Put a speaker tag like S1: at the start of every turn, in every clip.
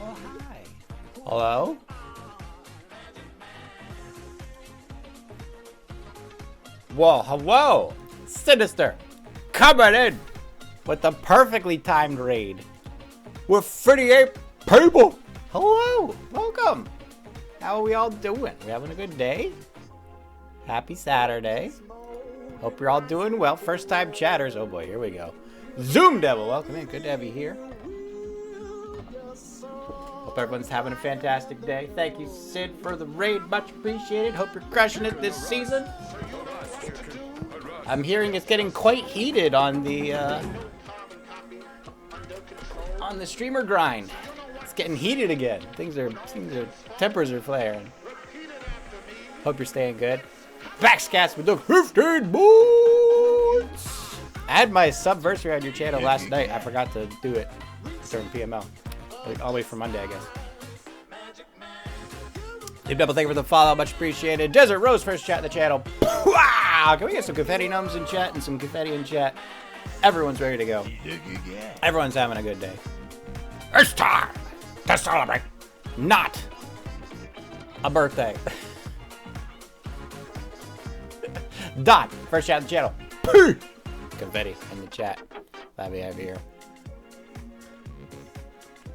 S1: Oh, hi. Hello? Whoa, hello! Sinister! Coming in with the perfectly timed raid. With 38 people! Hello! Welcome! How are we all doing? We having a good day? Happy Saturday. Hope you're all doing well. First time chatters. Oh boy, here we go. Zoom Devil, welcome in. Good to have you here. Hope everyone's having a fantastic day. Thank you, Sid, for the raid. Much appreciated. Hope you're crushing it this season. I'm hearing it's getting quite heated on the streamer grind. It's getting heated again. Tempers are flaring. Hope you're staying good. Backscats with the 15 boots. I had my subversary on your channel last night. I forgot to do it during PML. All the way for Monday, I guess. Deep Double, thank you for the follow. Much appreciated. Desert Rose, first chat in the channel. Wow! Can we get some confetti numbs in chat and some confetti in chat? Everyone's ready to go. Everyone's having a good day. It's time to celebrate. Not a birthday. Dot, first chat in the channel. Confetti in the chat. Glad we have you here.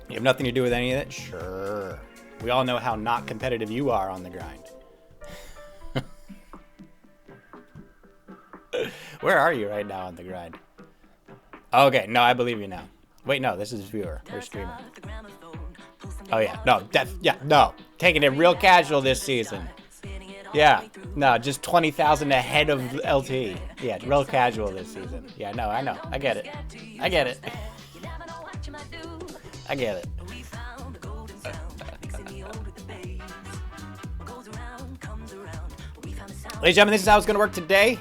S1: You have nothing to do with any of it? Sure. We all know how not competitive you are on the grind. Where are you right now on the grind? Okay, no, I believe you now. Wait, no, this is viewer or streamer. Oh yeah, no. Taking it real casual this season. Yeah, no, just 20,000 ahead of LT. Yeah, real casual this season. Yeah, no, I know. I get it. I get it. I get it. Ladies and gentlemen, this is how it's going to work today.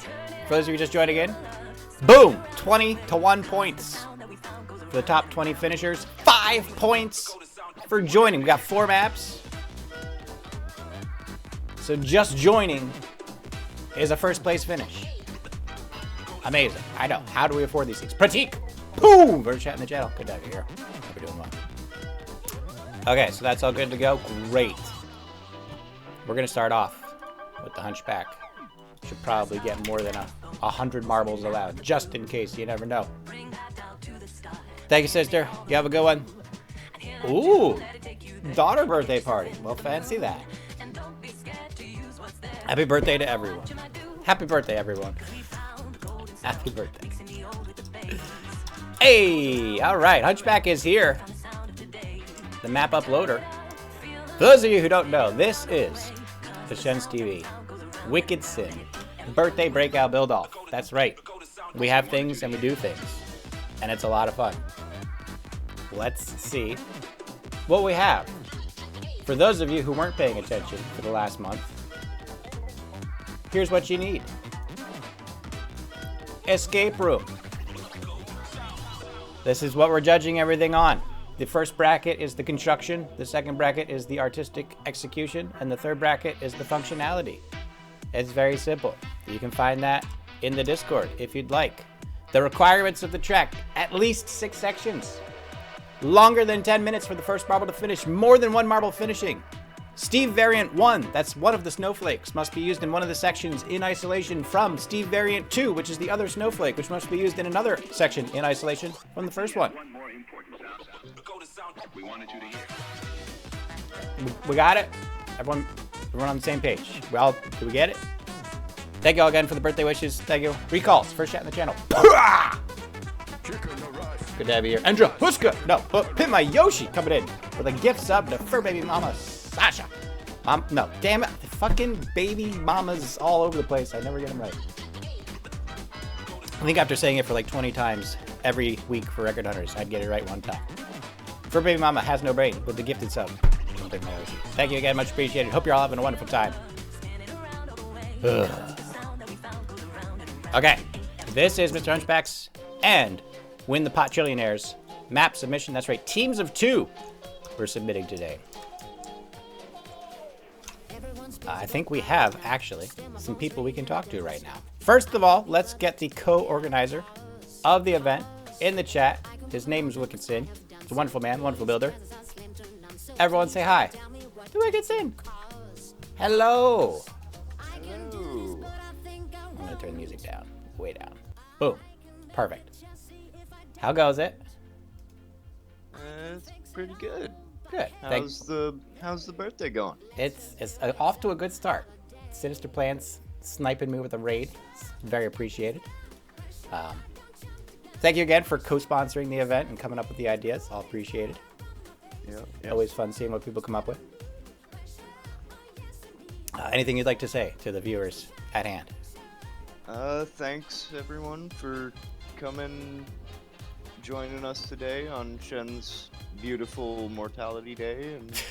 S1: For those of you just joining in. Boom! 20 to 1 points for the top 20 finishers. 5 points for joining. We got 4 maps. So just joining is a first place finish. Amazing. I know. How do we afford these things? Pratik! Boom! Bird chat in the channel. Good to have you here. Hope you're doing well. Okay, so that's all good to go. Great. We're going to start off with the Hunchbak. Should probably get more than 100 marbles allowed, just in case. You never know. Thank you, sister. You have a good one. Ooh, daughter birthday party. Well, fancy that. Happy birthday to everyone. Happy birthday, everyone. Happy birthday. Hey, all right. Hunchbak is here. The map uploader. For those of you who don't know, this is the Shens TV. Wicked Sin. Birthday breakout build off. That's right. We have things and we do things. And it's a lot of fun. Let's see what we have. For those of you who weren't paying attention for the last month, here's what you need. Escape room. This is what we're judging everything on. The first bracket is the construction, the second bracket is the artistic execution, and the third bracket is the functionality. It's very simple. You can find that in the Discord if you'd like. The requirements of the track, at least 6 sections. Longer than 10 minutes for the first marble to finish, more than 1 marble finishing. Steve variant 1, that's one of the snowflakes, must be used in one of the sections in isolation from Steve variant 2, which is the other snowflake, which must be used in another section in isolation from the first one. We got it? Everyone on the same page. Well, do we get it? Thank you all again for the birthday wishes. Thank you. Recalls. First chat in the channel. Good to have you here. Andra Huska. No, but Pin My Yoshi coming in with a gift sub to Fur Baby Mama Sasha. No, damn it. The fucking baby mamas all over the place. I never get them right. I think after saying it for like 20 times every week for Record Hunters, I'd get it right one time. Fur Baby Mama has no brain with the gifted sub. Thank you again, much appreciated. Hope you're all having a wonderful time. Okay, this is MrHunchbak's and WinThePotTrillionaires map submission. That's right, teams of 2 we're submitting today. I think we have, actually, some people we can talk to right now. First of all, let's get the co-organizer of the event in the chat. His name is Wicked Sin. He's a wonderful man, wonderful builder. Everyone say hi. The Wicked Sin. Hello.
S2: Hello.
S1: I'm gonna turn the music down, way down. Boom. Perfect. How goes it?
S2: It's pretty good.
S1: Good.
S2: How's the birthday going?
S1: It's off to a good start. Sinister Plans sniping me with a raid. It's very appreciated. Thank you again for co-sponsoring the event and coming up with the ideas. All appreciated.
S2: Yeah.
S1: Always fun seeing what people come up with. Anything you'd like to say to the viewers at hand?
S2: Thanks everyone for coming, joining us today on Shen's beautiful Mortality Day and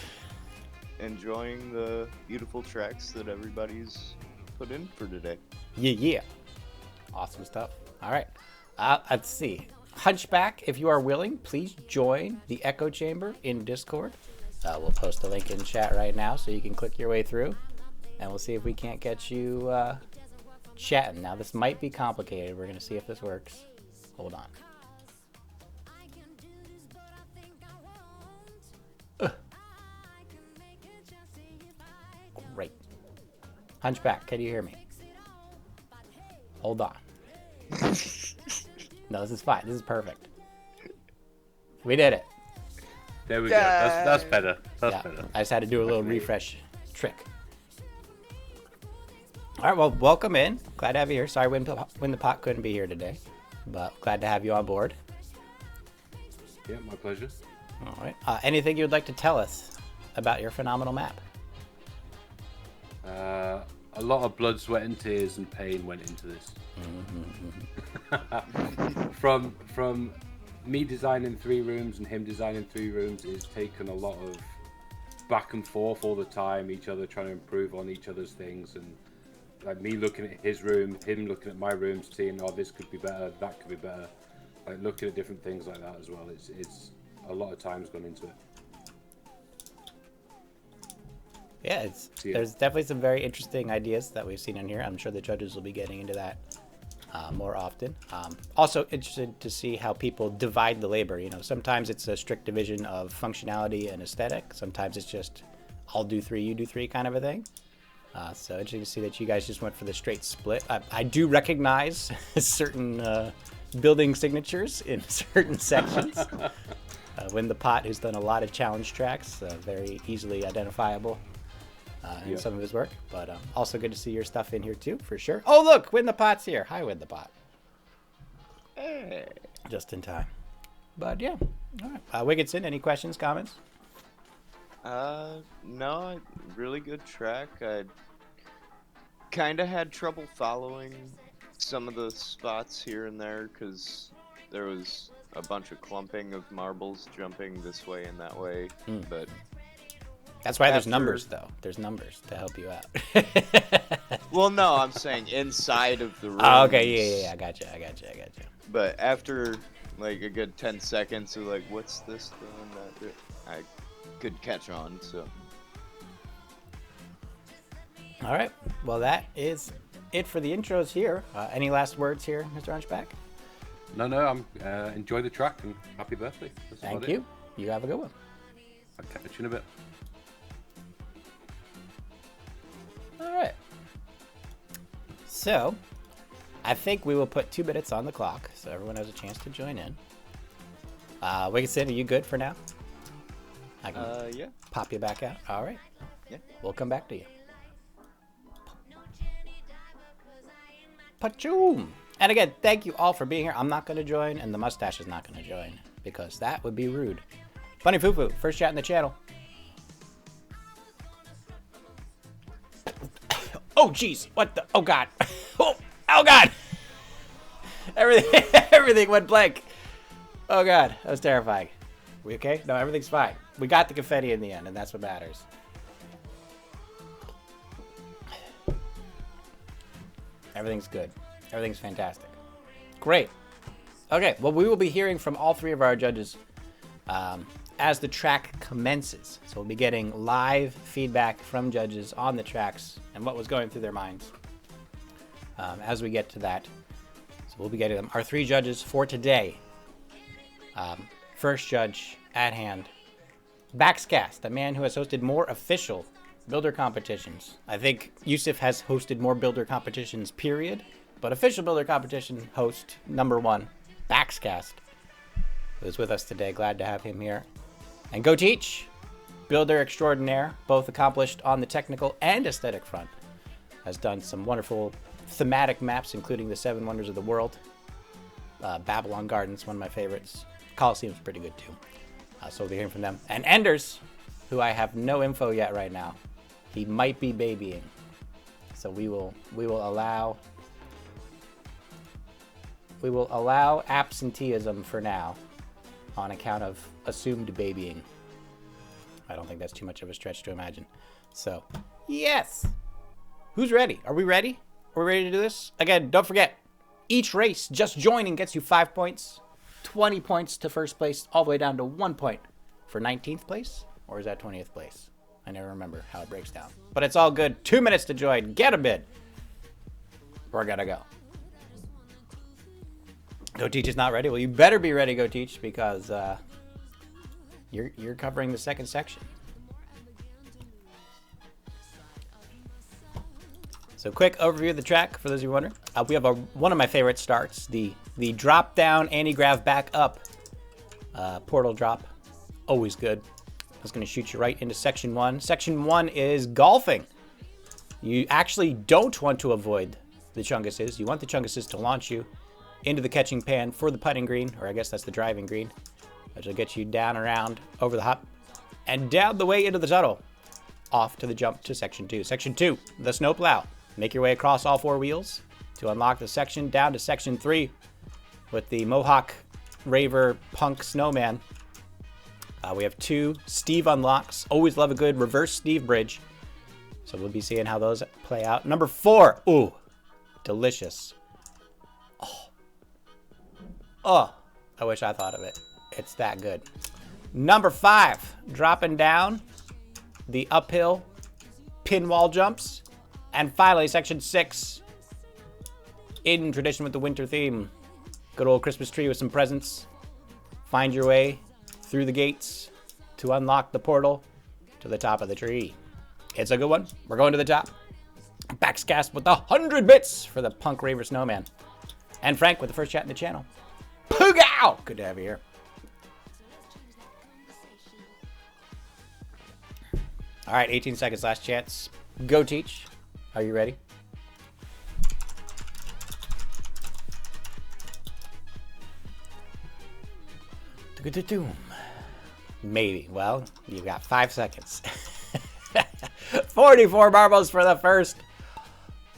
S2: enjoying the beautiful tracks that everybody's put in for today.
S1: Yeah. Awesome stuff. All right. Let's see. Hunchback, if you are willing, please join the Echo Chamber in Discord. We'll post a link in chat right now so you can click your way through. And we'll see if we can't get you chatting. Now, this might be complicated. We're going to see if this works. Hold on. Great. Hunchback, can you hear me? Hold on. No, this is fine. This is perfect. We did it.
S3: There we go. That's better. That's better.
S1: I just had to do a little refresh trick. All right, well, welcome in. Glad to have you here. Sorry WinThePot couldn't be here today, but glad to have you on board.
S3: Yeah, my pleasure.
S1: All right. Anything you'd like to tell us about your phenomenal map?
S3: A lot of blood, sweat, and tears and pain went into this. From me designing 3 rooms and him designing 3 rooms, it's taken a lot of back and forth all the time, each other trying to improve on each other's things, and like me looking at his room, him looking at my room, seeing, oh, this could be better, that could be better, like looking at different things like that as well. It's a lot of time's gone into it.
S1: Yeah, there's definitely some very interesting ideas that we've seen in here. I'm sure the judges will be getting into that more often. Also interested to see how people divide the labor. You know, sometimes it's a strict division of functionality and aesthetic. Sometimes it's just I'll do 3, you do 3 kind of a thing. So interesting to see that you guys just went for the straight split. I do recognize certain building signatures in certain sections. WinThePot, who's done a lot of challenge tracks, very easily identifiable in some of his work. But also good to see your stuff in here too, for sure. Oh, look, WinThePot's here. Hi, WinThePot.
S2: Hey.
S1: Just in time. But yeah, all right. Wicked Sin, any questions, comments?
S2: No, really good track. I kind of had trouble following some of the spots here and there because there was a bunch of clumping of marbles jumping this way and that way, but
S1: that's why there's numbers, though. There's numbers to help you out.
S2: Well, no, I'm saying inside of the room.
S1: Oh, okay, yeah, I gotcha.
S2: But after like a good 10 seconds of like, what's this doing? That I could catch on. So.
S1: All right. Well, that is it for the intros here. Any last words here, Mr. Hunchbak?
S3: No, enjoy the track and happy birthday. That's
S1: Thank you. You have a good one.
S3: I'll catch you in a bit.
S1: All right. So, I think we will put 2 minutes on the clock so everyone has a chance to join in. Wicked Sin, are you good for now? I can
S2: yeah.
S1: pop you back out. All right.
S2: Yeah.
S1: We'll come back to you. Pachoom! And again, thank you all for being here. I'm not going to join, and the mustache is not going to join, because that would be rude. Bunny Foo Foo, first chat in the channel. Oh, jeez. What the? Oh, God. Oh, God. Everything went blank. Oh, God. That was terrifying. We okay? No, everything's fine. We got the confetti in the end, and that's what matters. Everything's good. Everything's fantastic. Great. Okay, well, we will be hearing from all 3 of our judges as the track commences. So we'll be getting live feedback from judges on the tracks and what was going through their minds as we get to that. So we'll be getting them. Our 3 judges for today. First judge at hand, Baxcast, a man who has hosted more official builder competitions. I think Yusuf has hosted more builder competitions, period. But official builder competition host number 1, Baxcast, who's with us today. Glad to have him here. And Go Teach, builder extraordinaire, both accomplished on the technical and aesthetic front. Has done some wonderful thematic maps, including the 7 Wonders of the World. Babylon Gardens, one of my favorites. Coliseum's pretty good too. So we'll be hearing from them. And Enders, who I have no info yet right now. He might be babying. So we will allow absenteeism for now on account of assumed babying. I don't think that's too much of a stretch to imagine. So, yes. Who's ready? Are we ready? Are we ready to do this? Again, don't forget, each race, just joining gets you 5 points, 20 points to first place, all the way down to 1 point for 19th place. Or is that 20th place? I never remember how it breaks down. But it's all good. 2 minutes to join. Get a bid. We're gonna go. Go Teach is not ready. Well, you better be ready, Go Teach, because you're covering the second section. So, quick overview of the track for those of you wondering. We have one of my favorite starts, the drop down anti-grav back up portal drop. Always good. It's going to shoot you right into section 1. Section 1 is golfing. You actually don't want to avoid the chunguses. You want the chunguses to launch you into the catching pan for the putting green, or I guess that's the driving green, which will get you down around over the hop and down the way into the tunnel, off to the jump to section 2. Section 2, the snowplow. Make your way across all 4 wheels to unlock the section down to section 3 with the Mohawk Raver Punk Snowman. We have 2 Steve unlocks. Always love a good reverse Steve bridge. So we'll be seeing how those play out. Number 4. Ooh, delicious. Oh, I wish I thought of it. It's that good. Number 5, dropping down the uphill pin wall jumps. And finally, section 6, in tradition with the winter theme. Good old Christmas tree with some presents. Find your way through the gates to unlock the portal to the top of the tree. It's a good one. We're going to the top. Baxcast with 100 bits for the Punk Raver Snowman. And Frank with the first chat in the channel. Poogow! Good to have you here. All right, 18 seconds, last chance. Go Teach. Are you ready? Maybe. Well, you've got 5 seconds. 44 marbles for the first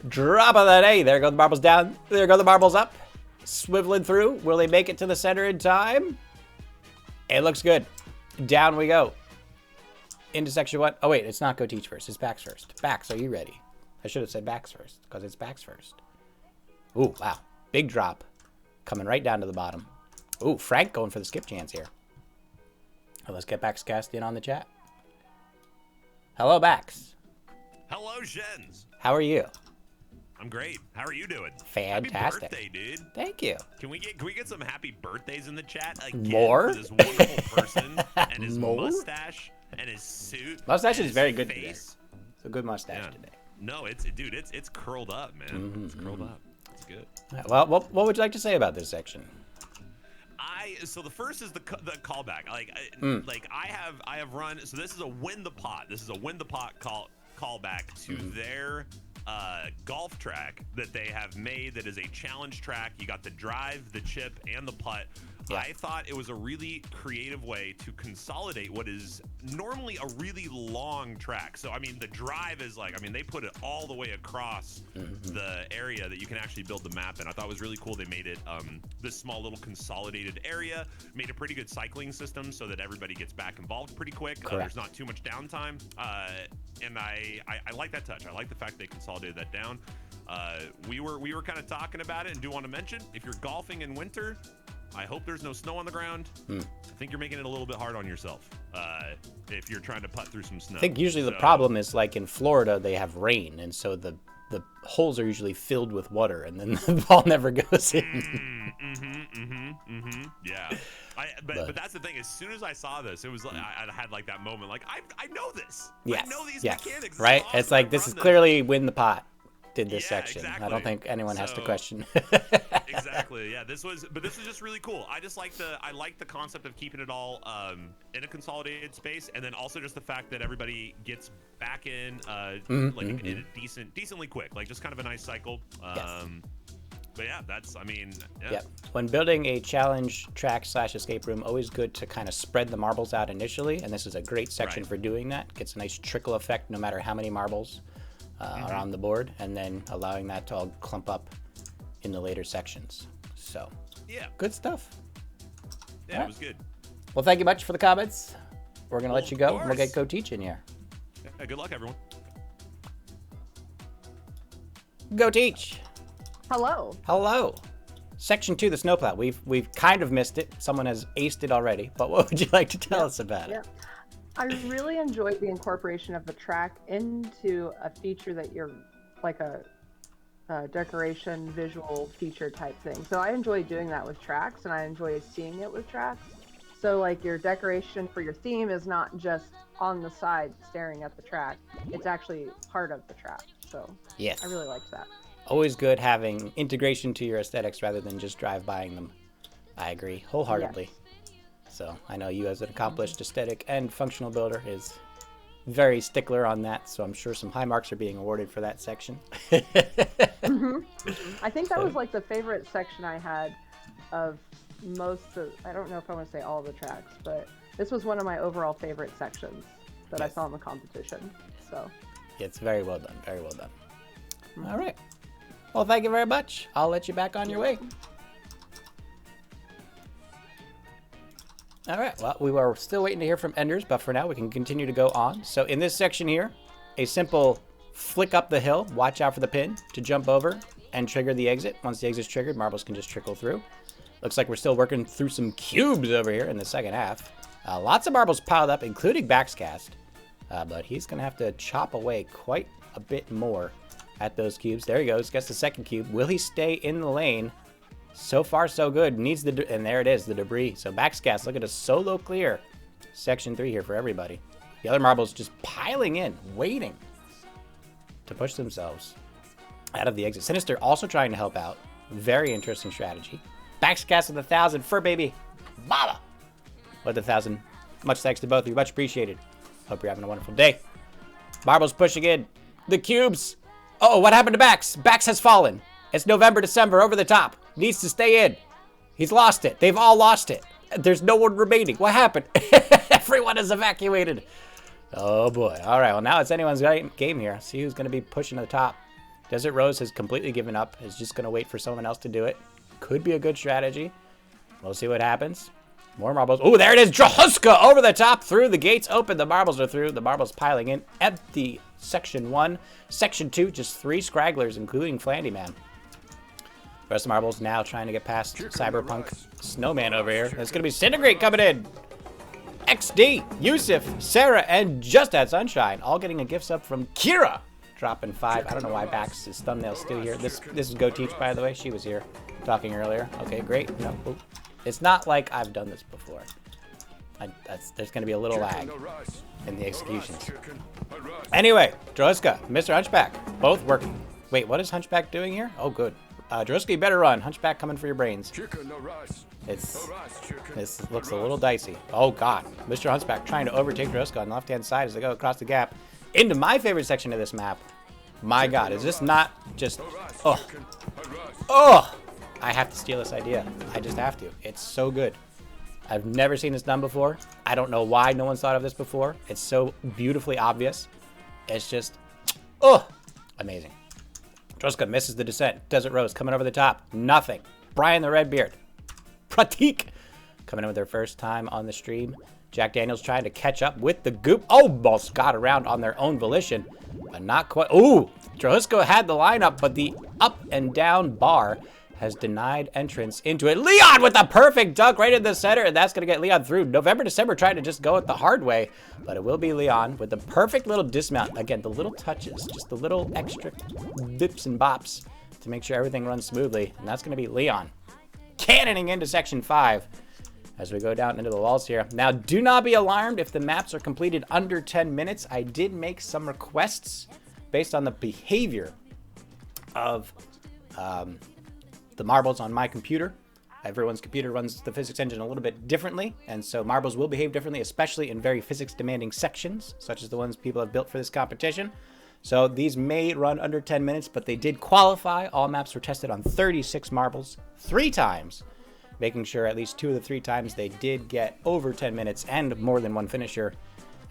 S1: drop of the day. There go the marbles down. There go the marbles up. Swiveling through. Will they make it to the center in time? It looks good. Down we go. Into section 1. Oh, wait. It's not Go Teach first. It's Backs first. Backs, are you ready? I should have said Backs first because it's Backs first. Ooh, wow. Big drop. Coming right down to the bottom. Ooh, Frank going for the skip chance here. Well, let's get Baxcast in on the chat. Hello, Bax.
S4: Hello, Shens.
S1: How are you?
S4: I'm great. How are you doing?
S1: Fantastic.
S4: Happy birthday, dude.
S1: Thank you.
S4: Can we get some happy birthdays in the chat again
S1: More?
S4: for this wonderful person and his
S1: More?
S4: mustache and his suit?
S1: Mustache
S4: and
S1: is very
S4: his
S1: good
S4: face.
S1: today. It's a good mustache today.
S4: No, it's curled up, man. It's curled up. It's good.
S1: Well, what would you like to say about this section?
S4: So the first is the callback. I have run. So this is a Win the Pot. This is a Win the Pot callback to their golf track that they have made. That is a challenge track. You got the drive, the chip, and the putt. Yeah. I thought it was a really creative way to consolidate what is normally a really long track. So, I mean, the drive is they put it all the way across the area that you can actually build the map in. I thought it was really cool. They made it this small little consolidated area, made a pretty good cycling system so that everybody gets back involved pretty quick. There's not too much downtime. And I like that touch. I like the fact they consolidated that down. We were kind of talking about it and do want to mention, if you're golfing in winter, I hope there's no snow on the ground. I think you're making it a little bit hard on yourself if you're trying to putt through some snow.
S1: I think usually the problem is like in Florida, they have rain, and so the holes are usually filled with water, and then the ball never goes in.
S4: Yeah. but that's the thing. As soon as I saw this, it was like I had like that moment. Like I know this.
S1: Yes.
S4: I know these
S1: yes.
S4: mechanics.
S1: Right.
S4: Awesome.
S1: It's like this is clearly Win the Pot did this section.
S4: Exactly.
S1: I don't think anyone has to question.
S4: Exactly. Yeah. This was just really cool. I just like the concept of keeping it all in a consolidated space, and then also just the fact that everybody gets back in in a decently quick, like just kind of a nice cycle.
S1: Yes.
S4: But yeah, that's, I mean, yeah.
S1: Yep. When building a challenge track / escape room, always good to kind of spread the marbles out initially, and this is a great section for doing that. Gets a nice trickle effect no matter how many marbles are on the board, and then allowing that to all clump up in the later sections. So,
S4: yeah,
S1: good stuff.
S4: Yeah, it was good.
S1: Well, thank you much for the comments. We're going to let you go, and we'll get Go Teach in here.
S4: Yeah, good luck, everyone.
S1: Go Teach.
S5: Hello.
S1: Hello. Section 2, the snowplow. We've kind of missed it. Someone has aced it already. But what would you like to tell us about it?
S5: I really enjoyed the incorporation of the track into a feature that you're like a decoration visual feature type thing. So I enjoy doing that with tracks, and I enjoy seeing it with tracks. So like your decoration for your theme is not just on the side staring at the track. It's actually part of the track. So
S1: yes,
S5: I really liked that.
S1: Always good having integration to your aesthetics rather than just drive-buying them. I agree wholeheartedly. Yes. So I know you as an accomplished aesthetic and functional builder is very stickler on that, so I'm sure some high marks are being awarded for that section.
S5: I think that was like the favorite section I had of most of, I don't know if I want to say all the tracks, but this was one of my overall favorite sections that I saw in the competition. So
S1: it's very well done, very well done. All right. Well, thank you very much. I'll let you back on your way. All right. Well, we were still waiting to hear from Enders, but for now we can continue to go on. So in this section here, a simple flick up the hill, watch out for the pin to jump over and trigger the exit. Once the exit's triggered, marbles can just trickle through. Looks like we're still working through some cubes over here in the second half. Lots of marbles piled up, including Backscast, but he's going to have to chop away quite a bit more at those cubes. There he goes, gets the second cube. Will he stay in the lane? So far, so good. Needs the, and there it is, the debris. So Backscast, look at a solo clear. Section 3 here for everybody. The other marbles just piling in, waiting to push themselves out of the exit. Sinister also trying to help out. Very interesting strategy. Backscast with 1,000. Fur baby. Baba. With 1,000. Much thanks to both of you. Much appreciated. Hope you're having a wonderful day. Marbles pushing in. The cubes. Oh, what happened to Bax? Bax has fallen. It's November, December, over the top. Needs to stay in. He's lost it. They've all lost it. There's no one remaining. What happened? Everyone is evacuated. Oh boy. All right, well now it's anyone's game here. See who's going to be pushing to the top. Desert Rose has completely given up. Is just going to wait for someone else to do it. Could be a good strategy. We'll see what happens. More marbles. Oh, there it is. Drahuska over the top. Through the gates open. The marbles are through. The marbles piling in. Empty section 1. Section 2, just 3 scragglers, including Flandyman. Rest of the marbles now trying to get past Cyberpunk Snowman over here. It's going to be Cintigrate coming in. XD, Yusuf, Sarah, and Just That Sunshine. All getting a gift sub from Kira. Dropping 5. I don't know why Bax's thumbnail's still here. This is Go Teach, by the way. She was here talking earlier. Okay, great. No, it's not like I've done this before. There's going to be a little lag in the executions. Anyway, Droska, MrHunchbak, both working. Wait, what is Hunchback doing here? Oh, good. Droska, you better run. Hunchback coming for your brains. This looks a little dicey. Oh, God. MrHunchbak trying to overtake Droska on the left-hand side as they go across the gap into my favorite section of this map. My God, is this not just... Oh! I have to steal this idea. I just have to. It's so good. I've never seen this done before. I don't know why no one's thought of this before. It's so beautifully obvious. It's just... Oh! Amazing. Droska misses the descent. Desert Rose coming over the top. Nothing. Brian the Redbeard. Pratik coming in with their first time on the stream. Jack Daniels trying to catch up with the goop. Almost got around on their own volition, but not quite. Ooh, Drohusko had the lineup, but the up and down bar has denied entrance into it. Leon with the perfect dunk right in the center, and that's going to get Leon through. November, December trying to just go it the hard way, but it will be Leon with the perfect little dismount. Again, the little touches, just the little extra bips and bops to make sure everything runs smoothly, and that's going to be Leon. Cannoning into section 5. as we go down into the walls here. Now, do not be alarmed if the maps are completed under 10 minutes. I did make some requests based on the behavior of the marbles on my computer. Everyone's computer runs the physics engine a little bit differently, and so marbles will behave differently, especially in very physics-demanding sections, such as the ones people have built for this competition. So these may run under 10 minutes, but they did qualify. All maps were tested on 36 marbles 3 times, making sure at least 2 of the 3 times they did get over 10 minutes and more than 1 finisher.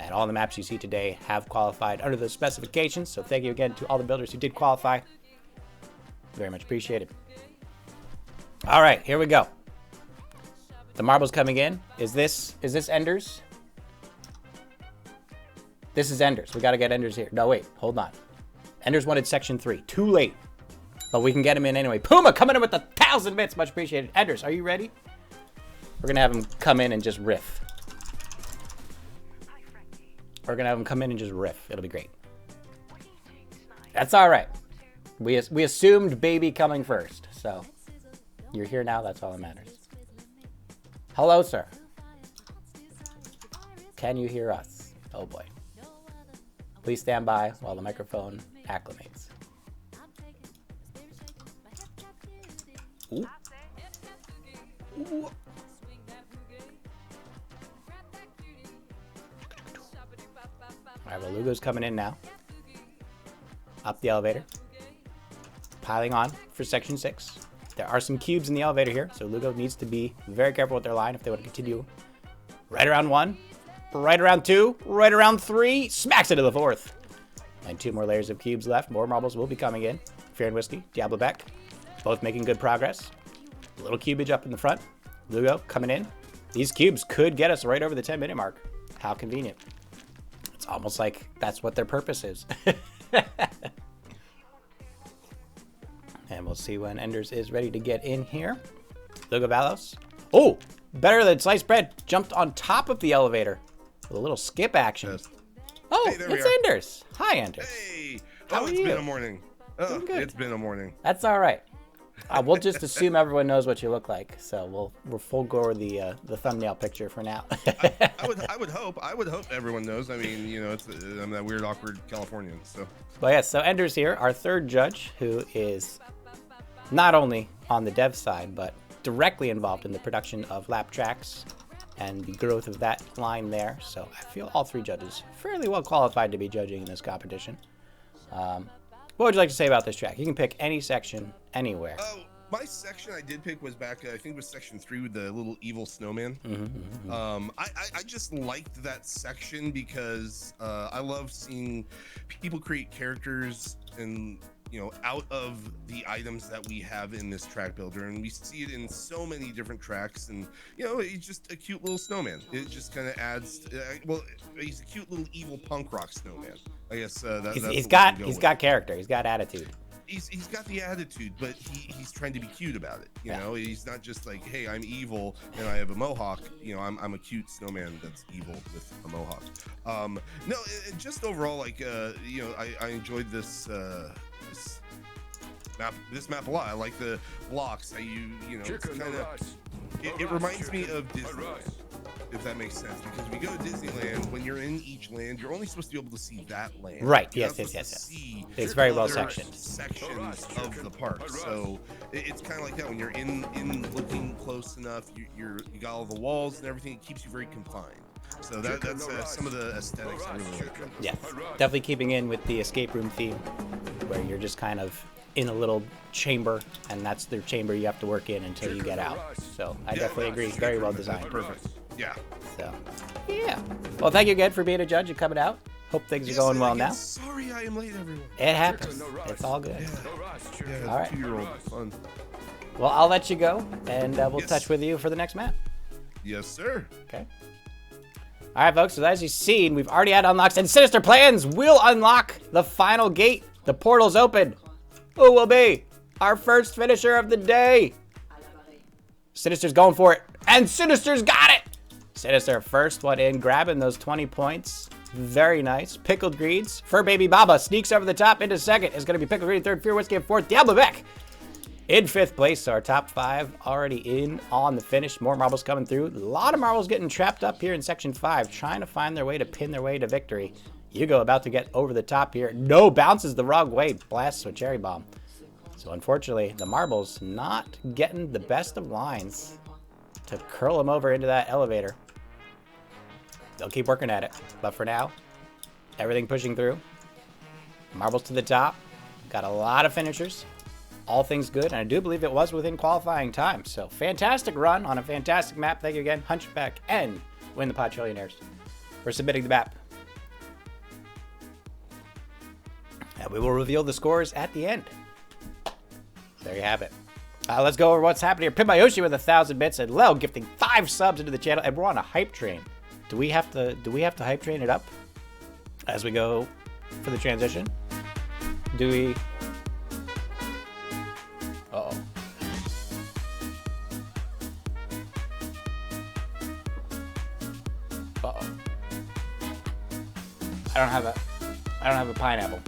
S1: And all the maps you see today have qualified under those specifications. So thank you again to all the builders who did qualify. Very much appreciated. All right, here we go. The marbles coming in. Is this Enders? This is Enders. We got to get Enders here. No, wait, hold on. Enders wanted section 3. Too late. But we can get him in anyway. Puma coming in with 1,000 bits. Much appreciated. Enders, are you ready? We're going to have him come in and just riff. We're going to have him come in and just riff. It'll be great. That's all right. We assumed baby coming first, so you're here now. That's all that matters. Hello, sir. Can you hear us? Oh, boy. Please stand by while the microphone acclimates. Ooh. Ooh. All right, well, Lugo's coming in now. Up the elevator. Piling on for section 6. There are some cubes in the elevator here, so Lugo needs to be very careful with their line if they want to continue. Right around 1, right around 2, right around 3, smacks into the 4th. And 2 more layers of cubes left. More marbles will be coming in. Fear and Whiskey, Diablo Beck, both making good progress. A little cubage up in the front. Lugo coming in. These cubes could get us right over the 10-minute mark. How convenient. It's almost like that's what their purpose is. And we'll see when Enders is ready to get in here. Lugo Valos. Oh, better than sliced bread. Jumped on top of the elevator with a little skip action.
S6: Yes.
S1: Oh,
S6: Hey, there
S1: it's
S6: we are.
S1: Enders. Hi, Enders.
S6: Hey!
S1: How
S6: Oh,
S1: are
S6: it's
S1: you?
S6: been a morning. Oh,
S1: Doing good.
S6: it's been a morning.
S1: That's all right. We'll just assume everyone knows what you look like, so we'll full go over the thumbnail picture for now.
S6: I would hope everyone knows. I mean, you know, I'm that weird, awkward Californian. So.
S1: Well, yes. So Enders here, our third judge, who is not only on the dev side but directly involved in the production of lap tracks and the growth of that line there. So I feel all 3 judges fairly well qualified to be judging in this competition. What would you like to say about this track? You can pick any section, anywhere.
S6: My section I did pick was back, I think it was section 3 with the little evil snowman. I just liked that section because I love seeing people create characters and, you know, out of the items that we have in this track builder, and we see it in so many different tracks. And you know, he's just a cute little snowman. It just kind of adds. Well, he's a cute little evil punk rock snowman. I guess
S1: he's got character. He's got attitude.
S6: He's got the attitude, but he's trying to be cute about it. You know, he's not just like, hey, I'm evil and I have a mohawk. You know, I'm a cute snowman that's evil with a mohawk. No, just overall, like, you know, I enjoyed this map a lot. I like the blocks. How you know, it's kind of. It reminds me of Disneyland, if that makes sense. Because we go to Disneyland, when you're in each land, you're only supposed to be able to see that land.
S1: Right.
S6: You're
S1: Yes.
S6: not supposed to see
S1: It's very well
S6: other
S1: sectioned.
S6: Sections of the park. So it's kind of like that. When you're in looking close enough, you got all the walls and everything. It keeps you very confined. So that's some of the aesthetics I really like.
S1: Yes. Definitely keeping in with the escape room theme, where you're just kind of in a little chamber, and that's the chamber you have to work in until you get out. So I definitely agree. Very well designed.
S6: Perfect. Yeah.
S1: So, yeah. Well, thank you again for being a judge and coming out. Hope things are going well now.
S6: Sorry I am late, everyone.
S1: It happens. It's all good.
S6: Yeah,
S1: All right.
S6: 2-year-old. Fun.
S1: Well, I'll let you go, and we'll touch with you for the next map.
S6: Yes, sir.
S1: Okay. All right, folks. So as you've seen, we've already had unlocks, and Sinister Plans will unlock the final gate. The portal's open. Who will be our first finisher of the day? Sinister's going for it, and Sinister's got it. Sinister, first one in, grabbing those 20 points. Very nice. Pickled Greeds. Fur Baby Baba sneaks over the top into second. It's going to be Pickled Greed third, Fear Whiskey in fourth. Diablo Beck In 5th place, our top 5 already in on the finish. More marbles coming through. A lot of marbles getting trapped up here in section 5, trying to find their way to pin their way to victory. Yugo about to get over the top here. No, bounces the wrong way. Blasts with Cherry Bomb. So unfortunately, the marbles not getting the best of lines to curl them over into that elevator. They'll keep working at it. But for now, everything pushing through. Marbles to the top. Got a lot of finishers. All things good, and I do believe it was within qualifying time. So fantastic run on a fantastic map. Thank you again, Hunchbak and WinThePotTrillionaires for submitting the map. And we will reveal the scores at the end. There you have it. Let's go over what's happening here. Pimbayoshi with 1,000 bits and Lel gifting 5 subs into the channel, and we're on a hype train. Do we have to hype train it up as we go for the transition? Do we? Uh-oh. Uh-oh. I don't have a pineapple.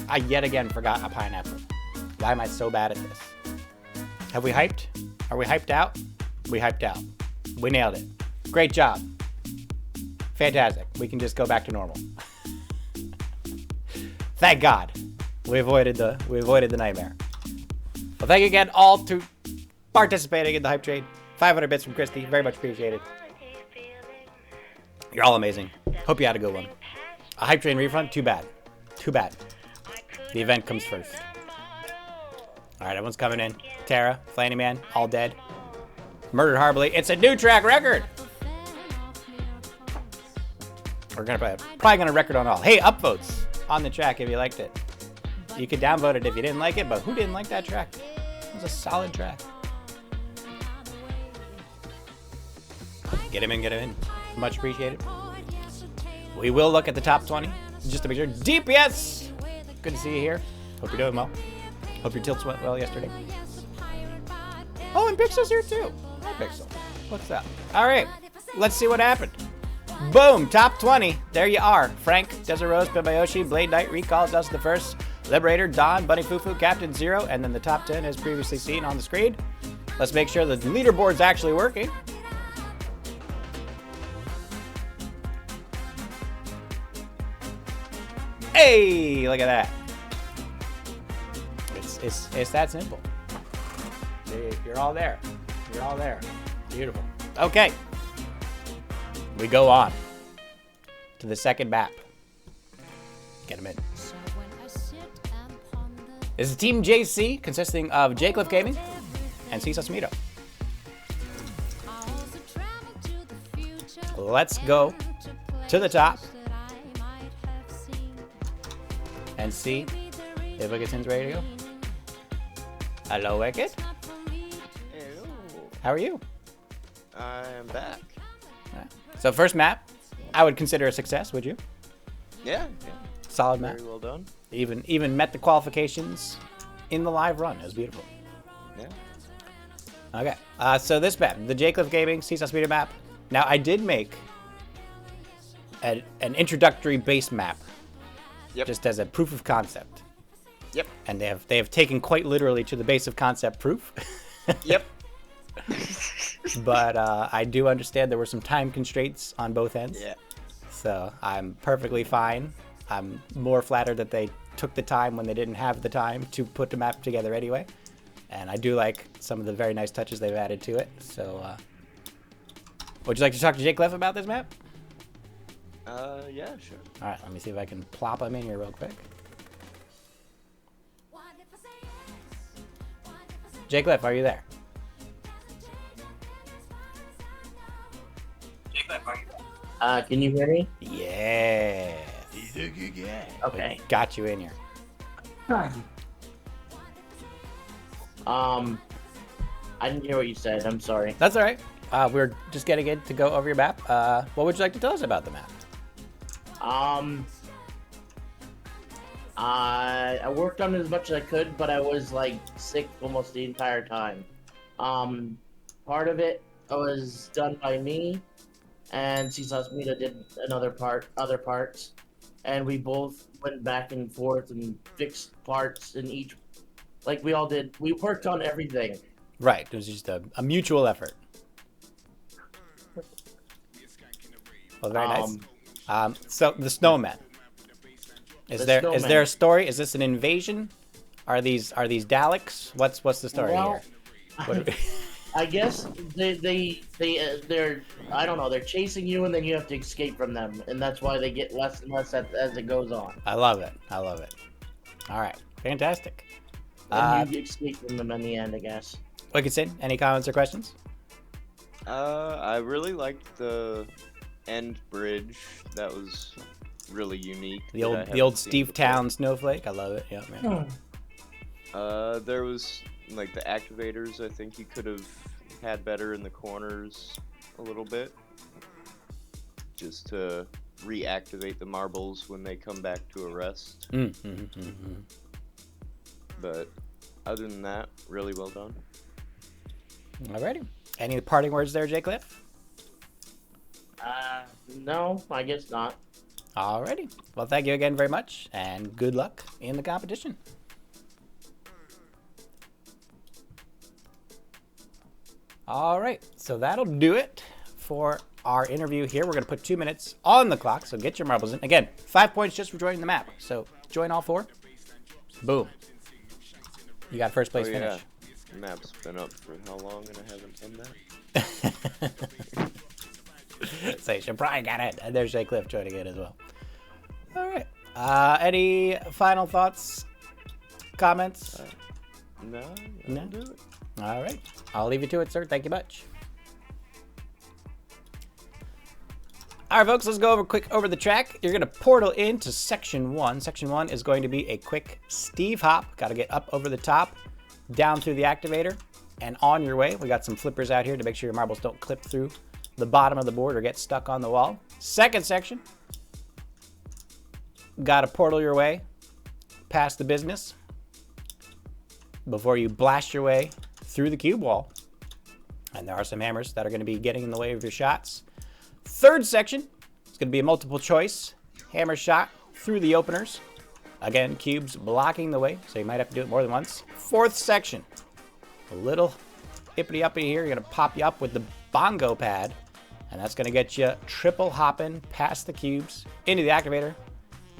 S1: I yet again forgot a pineapple. Why am I so bad at this? Have we hyped? Are we hyped out? We hyped out. We nailed it. Great job. Fantastic. We can just go back to normal. Thank God. We avoided the nightmare. Well, thank you again all to participating in the hype train. 500 bits from Christy. Very much appreciated. You're all amazing. Hope you had a good one. A hype train refund? Too bad. Too bad. The event comes first. Alright, everyone's coming in. Tara, Flandyman, all dead. Murdered horribly. It's a new track record! We're probably gonna record on all. Hey, upvotes on the track if you liked it. You could downvote it if you didn't like it, but who didn't like that track? It was a solid track. Get him in, get him in. Much appreciated. We will look at the top 20 just to make sure. DPS! Good to see you here. Hope you're doing well. Hope your tilts went well yesterday. Oh, and Pixel's here too. Hi, Pixel. What's up? All right, let's see what happened. Boom, top 20. There you are. Frank, Desert Rose, Pimbayoshi, Blade Knight, Recall, Dust the First, Liberator, Don, Bunny Fufu, Captain Zero, and then the top 10 as previously seen on the screen. Let's make sure the leaderboard's actually working. Hey, look at that. It's that simple. You're all there. You're all there. Beautiful. Okay. We go on to the second map. Get him in. This is Team JC, consisting of Jcliff Gaming and Sssamiam. Let's go to the top and see if Wicked's ready to go. Hello, Wicked.
S2: Hello.
S1: How are you?
S2: I am back.
S1: So first map, I would consider a success, would you?
S2: Yeah.
S1: Solid map.
S2: Very well done.
S1: Even met the qualifications in the live run. It was beautiful.
S2: Yeah.
S1: Okay. So this map, the Jcliff Gaming Sssamiam map. Now I did make an introductory base map.
S2: Yep.
S1: Just as a proof of concept.
S2: Yep.
S1: And they have taken quite literally to the base of concept proof.
S2: Yep.
S1: But I do understand there were some time constraints on both ends.
S2: Yeah.
S1: So I'm perfectly fine. I'm more flattered that they took the time when they didn't have the time to put the map together anyway. And I do like some of the very nice touches they've added to it. So would you like to talk to Jcliff about this map?
S2: Yeah, sure.
S1: All right, let me see if I can plop him in here real quick. Jcliff, are you there?
S7: Can you hear me?
S1: Yeah. He's a good guy.
S7: Okay.
S1: Got you in here.
S7: I didn't hear what you said. I'm sorry.
S1: That's all right. We're just getting in to go over your map. What would you like to tell us about the map?
S7: I worked on it as much as I could, but I was like sick almost the entire time. Part of it was done by me, and Sssamiam did other parts, and we both went back and forth and fixed parts in each like we all did. We worked on everything.
S1: Right. It was just a mutual effort. Well, very nice. So the snowman. Is there a story? Is this an invasion? Are these Daleks? What's the story
S7: Well,
S1: here?
S7: I guess they're I don't know, they're chasing you and then you have to escape from them, and that's why they get less and less as it goes on.
S1: I love it. I love it. All right, fantastic.
S7: And you escape from them in the end, I guess.
S1: Wickedson, any comments or questions?
S2: I really liked the end bridge. That was really unique.
S1: The old Steve Town snowflake. I love it. Yeah, man.
S2: There was like the activators. I think you could have had better in the corners a little bit, just to reactivate the marbles when they come back to a rest. But other than that, really well done.
S1: Alrighty. Any parting words there, Jay Cliff?
S7: No, I guess not.
S1: Alrighty. Well, thank you again very much, and good luck in the competition. Alright, so that'll do it for our interview here. We're going to put 2 minutes on the clock, so get your marbles in. Again, 5 points just for joining the map. So join all 4. Boom. You got first place finish.
S2: The map's been up for how long and I haven't done that?
S1: So you should probably get it. And there's Jay Cliff joining in as well. Alright. Any final thoughts? Comments?
S2: No. Do it.
S1: Alright. I'll leave you to it, sir. Thank you much. Alright, folks, let's go quick over the track. You're going to portal into Section 1. Section 1 is going to be a quick Steve hop. Got to get up over the top, down through the activator, and on your way. We got some flippers out here to make sure your marbles don't clip through the bottom of the board or get stuck on the wall. Second section, got to portal your way past the business before you blast your way through the cube wall. And there are some hammers that are going to be getting in the way of your shots. Third section is going to be a multiple choice hammer shot through the openers. Again, cubes blocking the way, so you might have to do it more than once. Fourth section, a little hippity uppity here. You're going to pop you up with the bongo pad, and that's going to get you triple hopping past the cubes into the activator.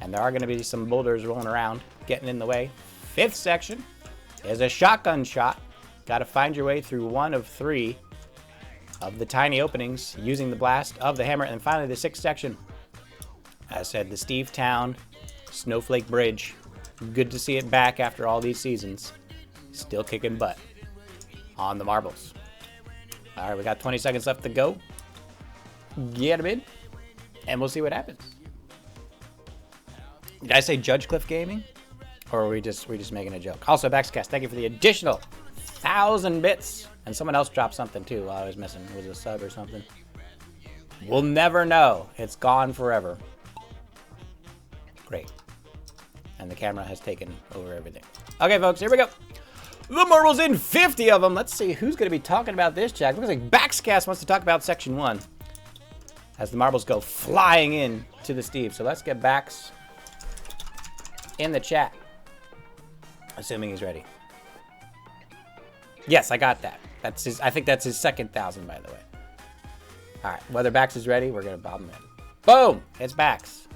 S1: And there are going to be some boulders rolling around, getting in the way. Fifth section is a shotgun shot. Got to find your way through one of 3 of the tiny openings using the blast of the hammer. And finally, the sixth section, as I said, the Steve Town Snowflake Bridge. Good to see it back after all these seasons. Still kicking butt on the marbles. All right, we got 20 seconds left to go. Get them in, and we'll see what happens. Did I say Judge Cliff Gaming? Or are we just making a joke? Also, Baxcast, thank you for the additional 1,000 bits. And someone else dropped something too while I was missing. Was it a sub or something? We'll never know. It's gone forever. Great. And the camera has taken over everything. Okay, folks, here we go. The marbles in, 50 of them. Let's see who's going to be talking about this, Jack. Looks like Baxcast wants to talk about Section 1 as the marbles go flying in to the Steve. So let's get Bax in the chat, assuming he's ready. Yes, I got that. That's his. I think that's his second 1,000, by the way. All right, whether Bax is ready, we're gonna bob him in. Boom! It's Bax.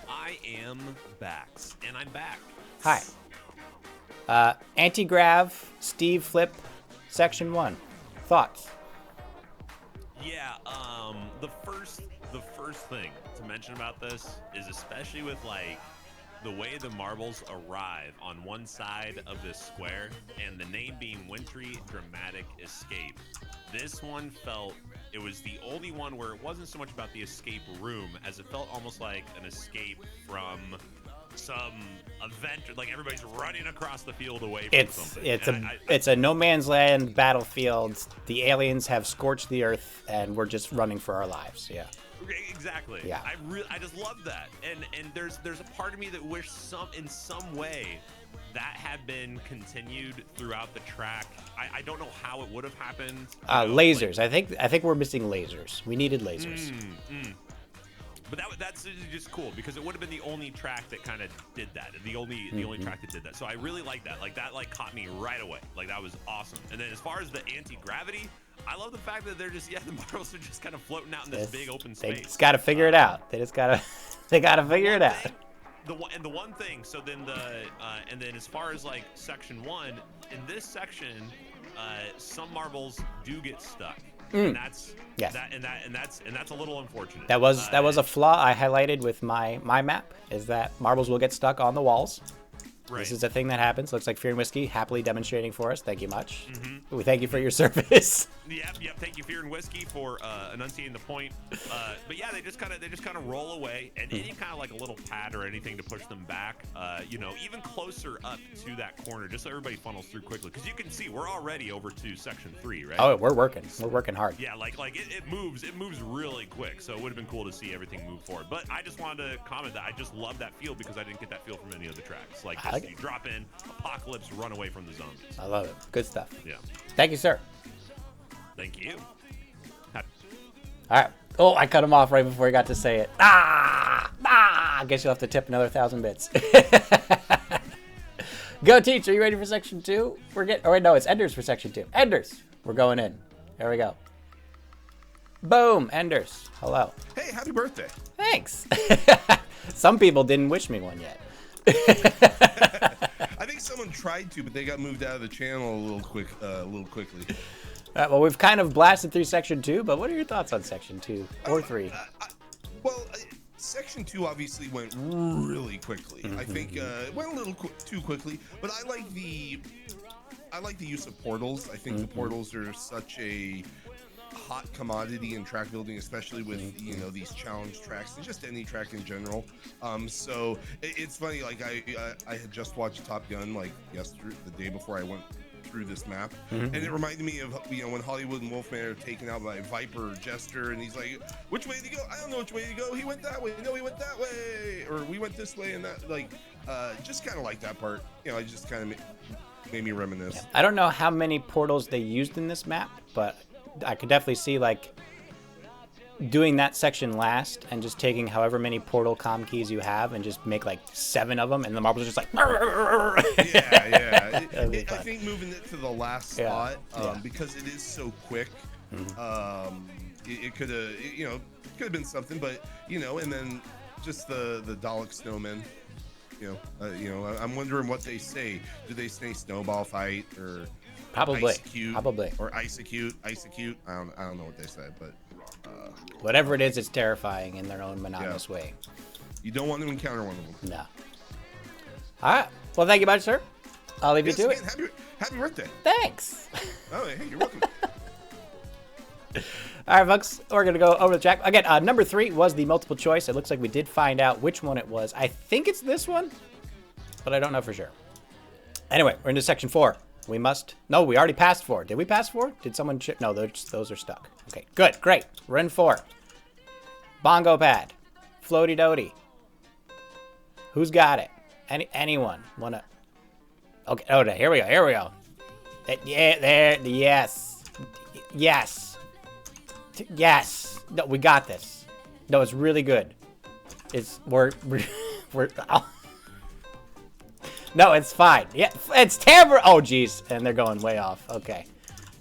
S4: I am Bax, and I'm back.
S1: Hi. Anti-grav, Steve Flip, Section 1. Thoughts?
S4: Yeah. The first thing to mention about this is, especially with like the way the marbles arrive on one side of this square, and the name being Wintry Dramatic Escape. This one felt, it was the only one where it wasn't so much about the escape room as it felt almost like an escape from some event, like everybody's running across the field away from something.
S1: It's a no man's land battlefield. The aliens have scorched the earth, and we're just running for our lives. Yeah.
S4: Exactly.
S1: Yeah.
S4: I just love that, and there's a part of me that wished in some way that had been continued throughout the track. I don't know how it would have happened.
S1: Lasers. Like, I think we're missing lasers. We needed lasers.
S4: But that's just cool because it would have been the only track that kind of did that. The only track that did that. So I really like that. Like that caught me right away. Like that was awesome. And then as far as the anti-gravity, I love the fact that they're just the marbles are just kind of floating out in this big open space.
S1: They just got to figure it out. They just gotta figure it out.
S4: The one thing. So then and then as far as like section 1, in this section, some marbles do get stuck. And that's that's a little unfortunate.
S1: That was a flaw I highlighted with my map, is that marbles will get stuck on the walls. Right. This is a thing that happens. Looks like Fear and Whiskey happily demonstrating for us. Thank you much. We thank you for your service.
S4: Yep. Thank you, Fear and Whiskey, for enunciating the point. But yeah, they just kind of roll away, and any kind of like a little pad or anything to push them back. Even closer up to that corner, just so everybody funnels through quickly. Because you can see we're already over to section 3, right?
S1: Oh, we're working hard.
S4: Yeah, like it moves really quick. So it would have been cool to see everything move forward. But I just wanted to comment that I just love that feel because I didn't get that feel from any other tracks. Like you drop in, apocalypse, run away from the zombies.
S1: I love it. Good stuff.
S4: Yeah.
S1: Thank you, sir.
S4: Thank you.
S1: All right. Oh, I cut him off right before he got to say it. I guess you'll have to tip another 1,000 bits. Go, Teach. Are you ready for section 2? It's Enders for section 2. Enders. We're going in. There we go. Boom. Enders. Hello.
S6: Hey, happy birthday.
S1: Thanks. Some people didn't wish me one yet.
S6: I think someone tried to, but they got moved out of the channel a little quickly.
S1: Well, we've kind of blasted through section 2, but what are your thoughts on section 2 or 3?
S6: Section 2 obviously went really quickly. I think it went a little too quickly, but I like the use of portals. I think the portals are such a hot commodity in track building, especially with these challenge tracks and just any track in general. So it's funny, like I had just watched Top Gun like yesterday, the day before I went through this map, and it reminded me of when Hollywood and Wolfman are taken out by Viper or Jester, and he's like, which way to go? I don't know which way to go. He went that way. No, he went that way, or we went this way, and that, like, just kind of like that part. I just kind of made me reminisce.
S1: Yeah. I don't know how many portals they used in this map, but I could definitely see like doing that section last and just taking however many portal comm keys you have and just make like 7 of them, and the marbles are just like
S6: yeah. I think moving it to the last spot because it is so quick, it could have been something, but and then just the Dalek snowmen. I'm wondering what they say. Do they say Snowball fight or
S1: probably
S6: or Isacute? I don't know what they said, but
S1: whatever it is, it's terrifying in their own monotonous way.
S6: You don't want to encounter one of them.
S1: No. All right. Well, thank you much, sir. I'll leave you to it.
S6: Happy birthday.
S1: Thanks.
S6: Oh, hey, you're welcome.
S1: All right, folks, we're going to go over the track. Again, number 3 was the multiple choice. It looks like we did find out which one it was. I think it's this one, but I don't know for sure. Anyway, we're into section 4. We already passed 4. Did we pass 4? Did someone no, those are stuck. Okay, good, great. We're in 4. Bongo pad. Floaty doty. Who's got it? Anyone wanna? Okay, here we go. Yes. No, we got this. No, it's really good. We're no, it's fine. Yeah, it's tambour. Oh, geez. And they're going way off. Okay.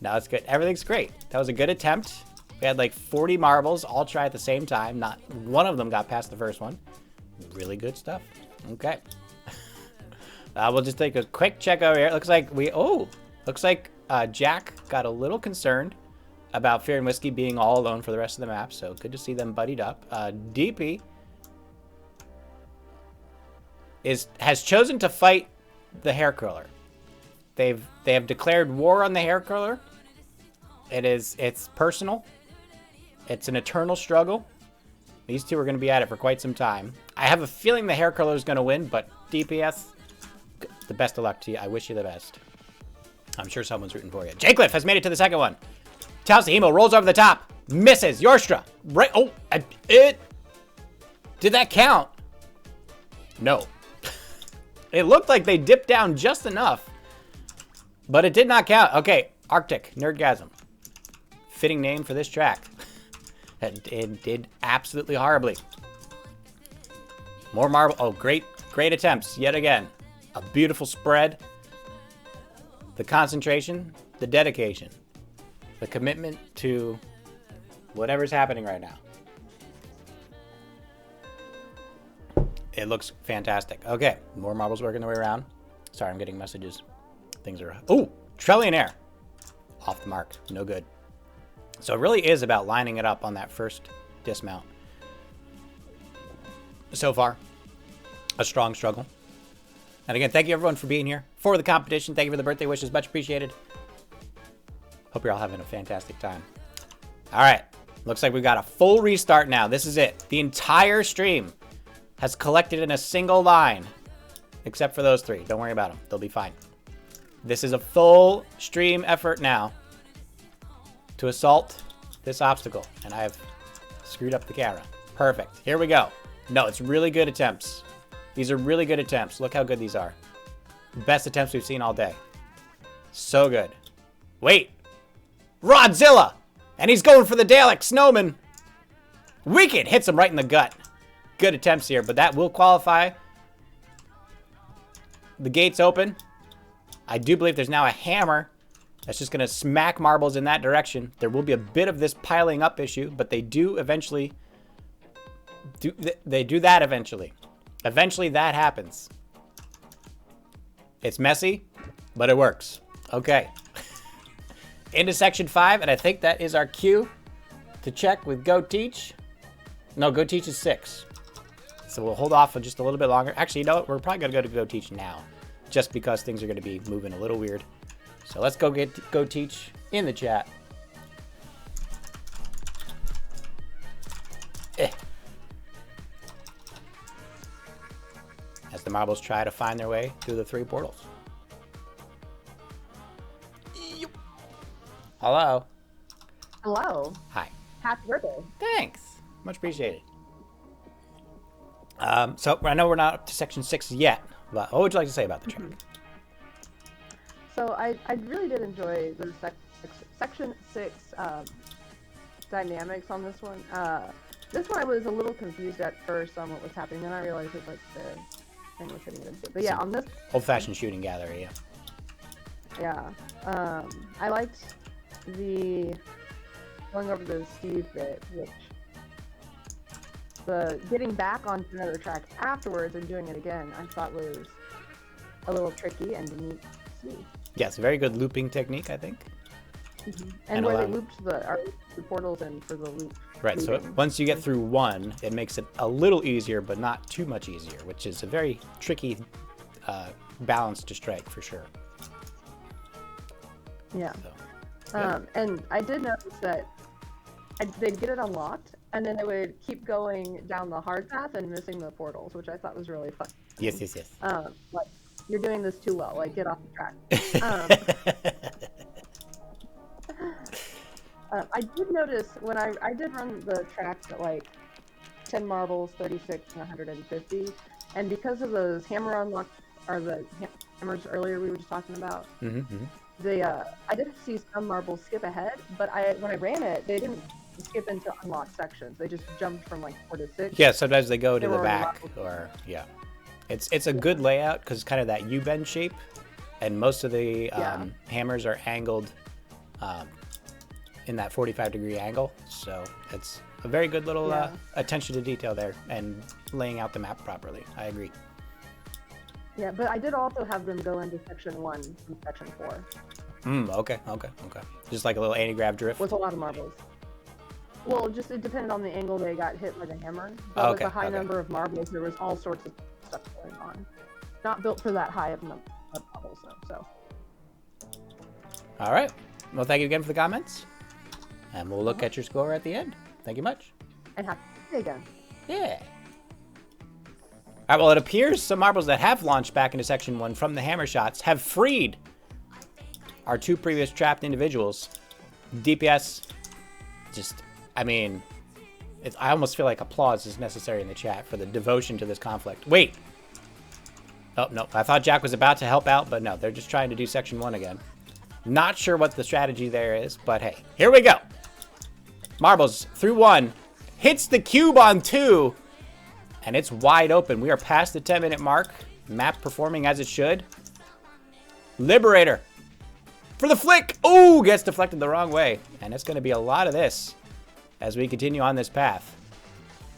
S1: No, it's good. Everything's great. That was a good attempt. We had like 40 marbles all try at the same time. Not one of them got past the first one. Really good stuff. Okay. We'll just take a quick check over here. Looks like Jack got a little concerned about Fear and Whiskey being all alone for the rest of the map. So good to see them buddied up. DP has chosen to fight the hair curler. They have declared war on the hair curler. It's personal. It's an eternal struggle. These two are going to be at it for quite some time. I have a feeling the hair curler is going to win, but DPS, the best of luck to you. I wish you the best. I'm sure someone's rooting for you. Jaycliff has made it to the second one. Talsahimo rolls over the top. Misses. Yorstra. Right. Oh, did that count? No. It looked like they dipped down just enough, but it did not count. Okay, Arctic Nerdgasm. Fitting name for this track. It did absolutely horribly. More marble. Oh, great attempts yet again. A beautiful spread. The concentration, the dedication, the commitment to whatever's happening right now. It looks fantastic. Okay, more marbles working their way around. Sorry, I'm getting messages. Things are... Oh, Trillionaire. Off the mark. No good. So it really is about lining it up on that first dismount. So far, a strong struggle. And again, thank you everyone for being here for the competition. Thank you for the birthday wishes. Much appreciated. Hope you're all having a fantastic time. All right. Looks like we've got a full restart now. This is it. The entire stream has collected in a single line, except for those three. Don't worry about them. They'll be fine. This is a full stream effort now to assault this obstacle. And I have screwed up the camera. Perfect. Here we go. No, it's really good attempts. These are really good attempts. Look how good these are. Best attempts we've seen all day. So good. Wait. Rodzilla! And he's going for the Dalek Snowman. Wicked! Hits him right in the gut. Good attempts here, but that will qualify. The gate's open. I do believe there's now a hammer that's just going to smack marbles in that direction. There will be a bit of this piling up issue, but they do eventually... They do that eventually. Eventually that happens. It's messy, but it works. Okay. Into section 5, and I think that is our cue to check with Go Teach. No, Go Teach is 6. So we'll hold off for just a little bit longer. Actually, you know what? We're probably going to go to Go Teach now, just because things are going to be moving a little weird. So let's go get Go Teach in the chat. As the marbles try to find their way through the 3 portals. Hello.
S5: Hello.
S1: Hi.
S5: Happy birthday.
S1: Thanks. Much appreciated. So I know we're not up to section 6 yet, but what would you like to say about the track?
S5: So I really did enjoy the section 6 dynamics on this one. This one I was a little confused at first on what was happening, then I realized it was like the thing was hitting it. But yeah, on this
S1: old-fashioned shooting gallery,
S5: yeah. I liked the going over the Steve bit, which the getting back onto another track afterwards and doing it again, I thought was a little tricky and neat to see.
S1: Yes, very good looping technique, I think.
S5: Mm-hmm. And where they looped the portals in for the loop.
S1: Right, so once you get through one, it makes it a little easier, but not too much easier, which is a very tricky balance to strike for sure.
S5: Yeah. So, and I did notice that they'd get it unlocked, and then they would keep going down the hard path and missing the portals, which I thought was really fun.
S1: Yes.
S5: Like, you're doing this too well. Like, get off the track. I did notice when I did run the tracks at like 10 marbles, 36, and 150, and because of those hammer unlock or the hammers earlier we were just talking about, I did see some marbles skip ahead, but when I ran it, they didn't skip into unlocked sections. They just jumped from like 4 to 6.
S1: Yeah, sometimes they go to the back, or yeah, it's a good layout because it's kind of that U-bend shape, and most of the hammers are angled in that 45-degree angle, so it's a very good little attention to detail there and laying out the map properly. I agree.
S5: Yeah, but I did also have them go into section 1 from section 4.
S1: Okay. Just like a little anti-grav drift.
S5: With a lot of marbles. Well, just it depended on the angle they got hit by the hammer. But with a high number of marbles, there was all sorts of stuff going on. Not built for that high of marbles, so.
S1: All right. Well, thank you again for the comments. And we'll look at your score at the end. Thank you much.
S5: And happy birthday again.
S1: Yeah. All right, well, it appears some marbles that have launched back into Section 1 from the hammer shots have freed our 2 previous trapped individuals. DPS, I mean, I almost feel like applause is necessary in the chat for the devotion to this conflict. Wait. Oh, no. I thought Jack was about to help out, but no. They're just trying to do Section 1 again. Not sure what the strategy there is, but hey. Here we go. Marbles through 1. Hits the cube on 2. And it's wide open. We are past the 10-minute mark. Map performing as it should. Liberator. For the flick. Oh, gets deflected the wrong way. And it's going to be a lot of this as we continue on this path.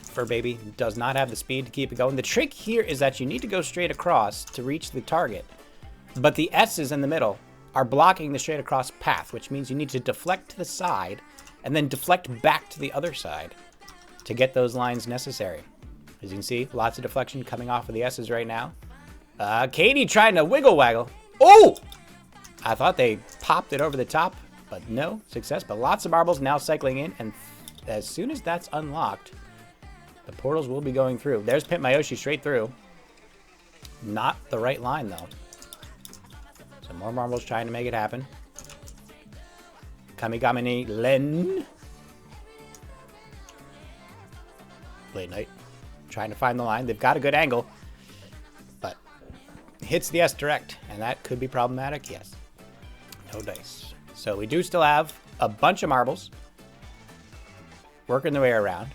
S1: Fur Baby does not have the speed to keep it going. The trick here is that you need to go straight across to reach the target. But the S's in the middle are blocking the straight across path, which means you need to deflect to the side and then deflect back to the other side to get those lines necessary. As you can see, lots of deflection coming off of the S's right now. Katie trying to wiggle waggle. Oh! I thought they popped it over the top, but no success. But lots of marbles now cycling in, and as soon as that's unlocked, the portals will be going through. There's Pimp My Yoshi straight through. Not the right line, though. So more marbles trying to make it happen. Kamigamini Len. Late Night. Trying to find the line. They've got a good angle. But hits the S direct. And that could be problematic. Yes. No dice. So we do still have a bunch of marbles. Working their way around.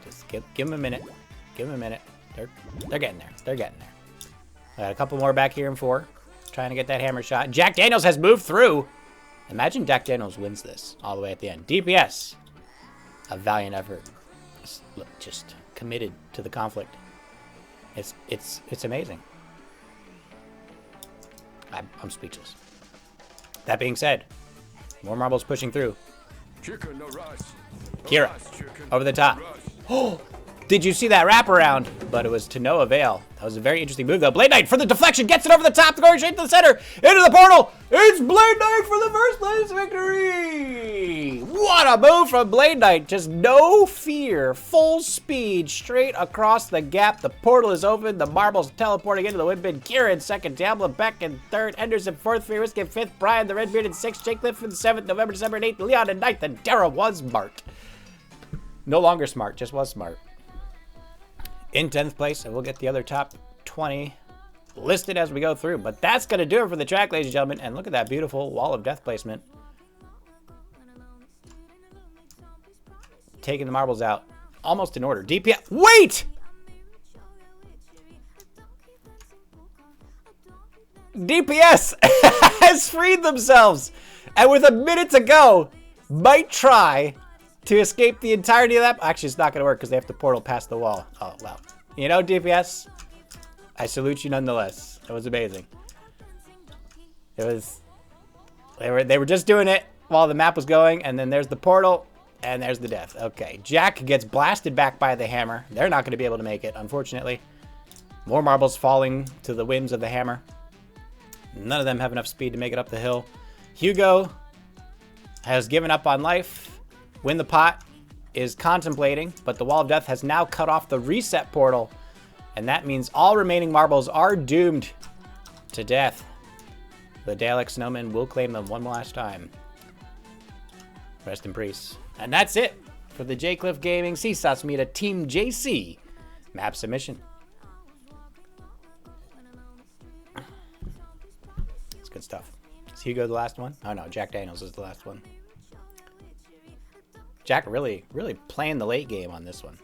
S1: Just give them a minute. Give them a minute. They're getting there. They're getting there. I got a couple more back here in 4. Trying to get that hammer shot. Jack Daniels has moved through. Imagine Jack Daniels wins this all the way at the end. DPS. A valiant effort. Just committed to the conflict. It's amazing. I'm speechless. That being said, more marbles pushing through. Kira, over the top. Oh, did you see that wraparound? But it was to no avail. That was a very interesting move, though. Blade Knight for the deflection, gets it over the top, going straight to the center, into the portal. It's Blade Knight for the first place victory. What a move from Blade Knight. Just no fear, full speed, straight across the gap. The portal is open. The marbles teleporting into the wind bin. Kira in second, Diablo Beck in third, Enders in fourth, Fearrisk in fifth, Brian the Redbeard in sixth, Jake Cliff in seventh, November, December in eighth, Leon in ninth, and Dara was smart. No longer smart, just was smart. In 10th place, and we'll get the other top 20 listed as we go through. But that's going to do it for the track, ladies and gentlemen. And look at that beautiful wall of death placement. Taking the marbles out. Almost in order. DPS. Wait! DPS has freed themselves. And with a minute to go, might try to escape the entirety of that. Actually, it's not going to work because they have to portal past the wall. Oh, well. You know, DPS, I salute you nonetheless. It was amazing. It was... They were just doing it while the map was going, and then there's the portal, and there's the death. Okay, Jack gets blasted back by the hammer. They're not going to be able to make it, unfortunately. More marbles falling to the whims of the hammer. None of them have enough speed to make it up the hill. Hugo has given up on life. Win the Pot is contemplating, but the Wall of Death has now cut off the reset portal, and that means all remaining marbles are doomed to death. The Dalek Snowman will claim them one last time. Rest in peace. And that's it for the J Cliff Gaming Sssamiam Team JC map submission. It's good stuff. Is Hugo the last one? Oh no, Jack Daniels is the last one. Jack really playing the late game on this one.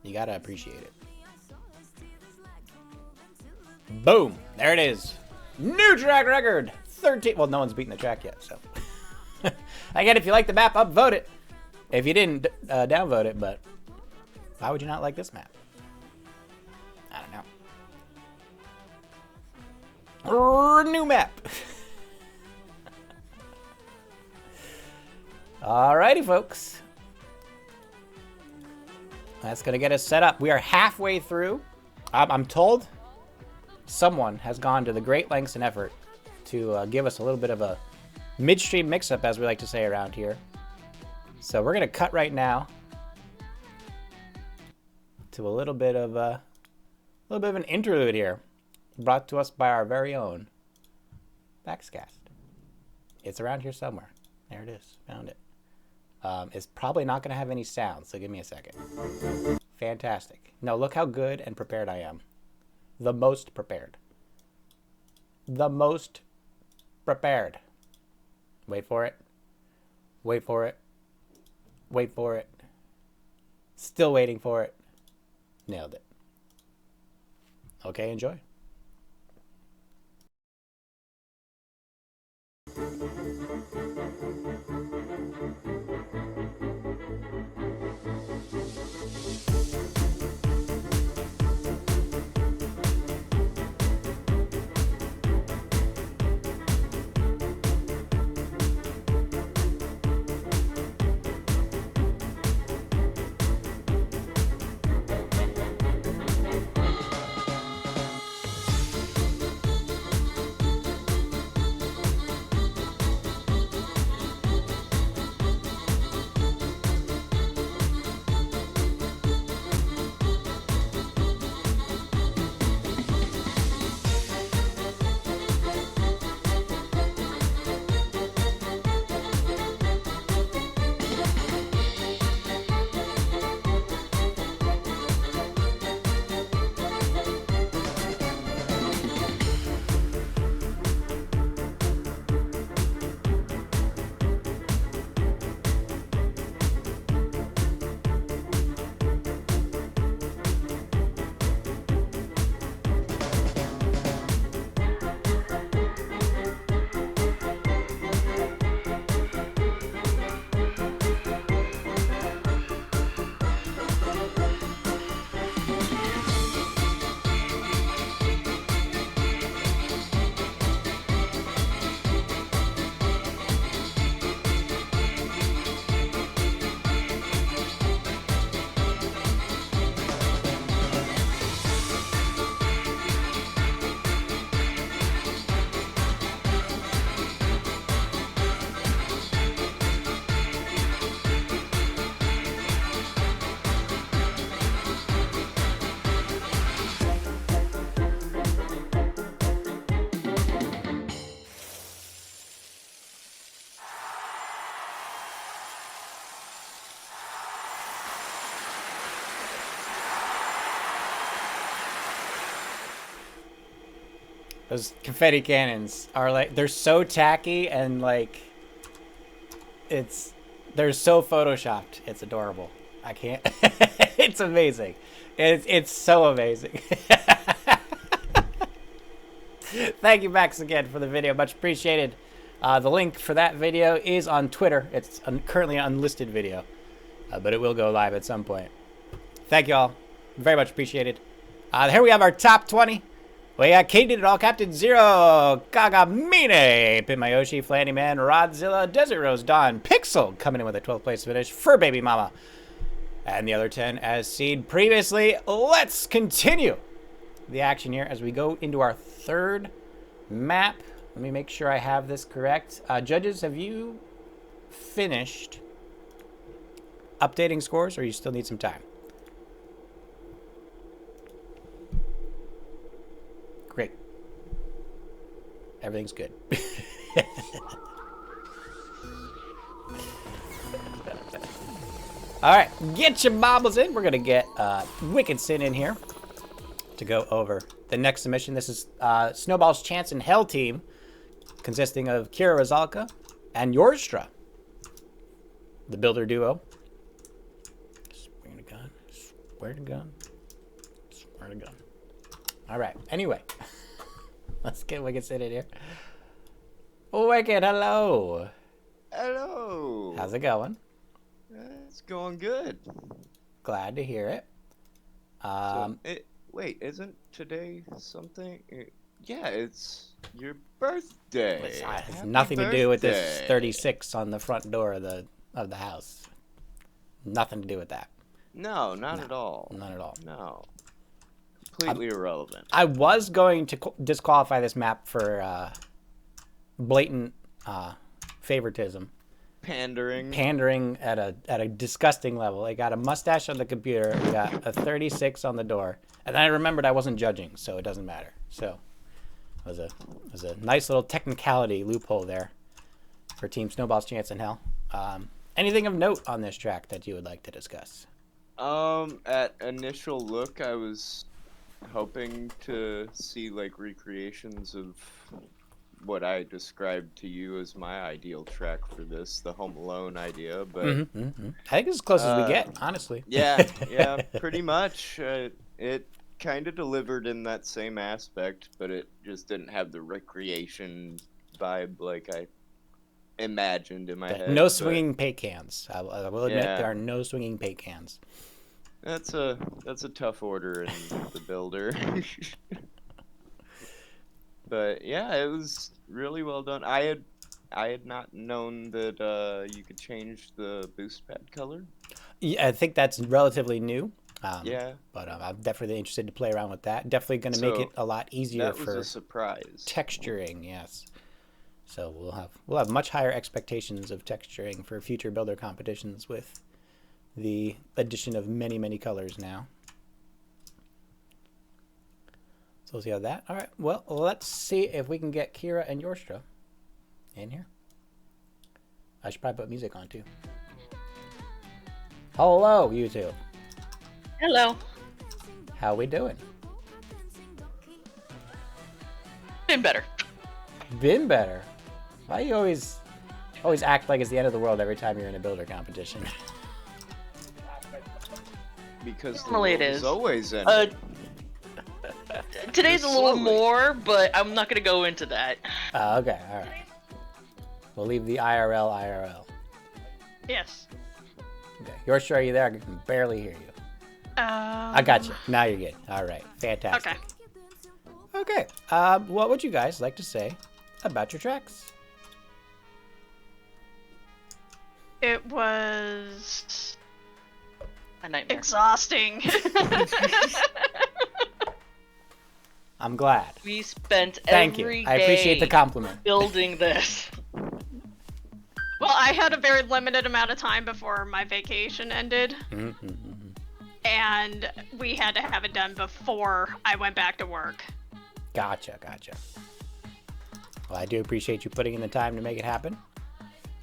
S1: You gotta appreciate it. Boom! There it is. New track record! 13. Well, no one's beaten the track yet, so. Again, if you like the map, upvote it. If you didn't, downvote it, but why would you not like this map? I don't know. New map. Alrighty, folks. That's going to get us set up. We are halfway through. I'm told someone has gone to the great lengths and effort to give us a little bit of a midstream mix-up, as we like to say around here. So we're going to cut right now to a little bit of an interlude here, brought to us by our very own Baxcast. It's around here somewhere. There it is. Found it. It's probably not going to have any sound, so give me a second. Fantastic. No, look how good and prepared I am. The most prepared. The most prepared. Wait for it. Wait for it. Wait for it. Still waiting for it. Nailed it. Okay, enjoy. Those confetti cannons are like, they're so tacky and like, they're so photoshopped. It's adorable. I can't, it's amazing. It's so amazing. Thank you, Max, again for the video. Much appreciated. The link for that video is on Twitter. It's currently an unlisted video, but it will go live at some point. Thank you all. Very much appreciated. Here we have our top 20. We got Katie Did It All, Captain Zero, Gagamine, Pitmayoshi, Flandyman, Rodzilla, Desert Rose, Dawn, Pixel coming in with a 12th place finish, Fur Baby Mama, and the other 10 as seen previously. Let's continue the action here as we go into our third map. Let me make sure I have this correct. Judges, have you finished updating scores, or you still need some time? Great. Everything's good. All right, get your bobbles in. We're going to get Wicked Sin in here to go over the next submission. This is Snowball's Chance in Hell team, consisting of KiraRusalka and Yorstra, the builder duo. Swear to God. Swear to God. Swear to God. All right. Anyway, let's get Wicked Sin in here. Wicked, hello.
S2: Hello.
S1: How's it going?
S2: It's going good.
S1: Glad to hear it.
S2: Wait, isn't today something? Yeah, it's your birthday.
S1: It has
S2: Happy
S1: nothing to do with this
S2: birthday.
S1: 36 on the front door of the house. Nothing to do with that.
S2: No, not at all.
S1: Not at all.
S2: No. Completely irrelevant.
S1: I was going to disqualify this map for blatant favoritism. Pandering at a disgusting level. I got a mustache on the computer, I got a 36 on the door, and then I remembered I wasn't judging, so it doesn't matter. So it was a nice little technicality loophole there for Team Snowball's Chance in Hell. Anything of note on this track that you would like to discuss?
S2: At initial look, I was hoping to see like recreations of what I described to you as my ideal track for this, the Home Alone idea. But
S1: I think it's as close as we get, honestly.
S2: yeah, yeah, pretty much. It kind of delivered in that same aspect, but it just didn't have the recreation vibe like I imagined in my head.
S1: No
S2: but
S1: swinging paint cans. I will admit
S2: Yeah.
S1: there are no swinging paint cans.
S2: That's a tough order in the builder. But yeah, it was really well done. I had not known that you could change the boost pad color.
S1: Yeah, I think that's relatively new.
S2: Yeah.
S1: But I'm definitely interested to play around with that. Definitely going to make it a lot easier
S2: That was
S1: for
S2: a surprise.
S1: texturing. Yes. So we'll have much higher expectations of texturing for future builder competitions with the addition of many colors now. So we'll see how that. All right. Well, let's see if we can get Kira and Yorstra in here. I should probably put music on too. Hello, you two.
S8: Hello.
S1: How we doing?
S8: Been better.
S1: Been better. Why you always act like it's the end of the world every time you're in a builder competition?
S2: Because the
S8: Normally
S2: world
S8: it
S2: is
S8: is.
S2: always ending.
S8: Today's a little
S2: Slowly.
S8: more, but I'm not gonna go into that.
S1: Okay, all right. We'll leave the IRL.
S8: Yes.
S1: Okay. Yorstra, are you there? I can barely hear you. I got you. Now you're good. All right. Fantastic.
S8: Okay.
S1: Okay. What would you guys like to say about your tracks?
S9: It was
S8: A nightmare.
S9: exhausting.
S1: I'm glad.
S8: We spent
S1: Thank you.
S8: every day
S1: I appreciate the compliment.
S8: building this.
S9: Well, I had a very limited amount of time before my vacation ended, and we had to have it done before I went back to work.
S1: Gotcha. Well, I do appreciate you putting in the time to make it happen.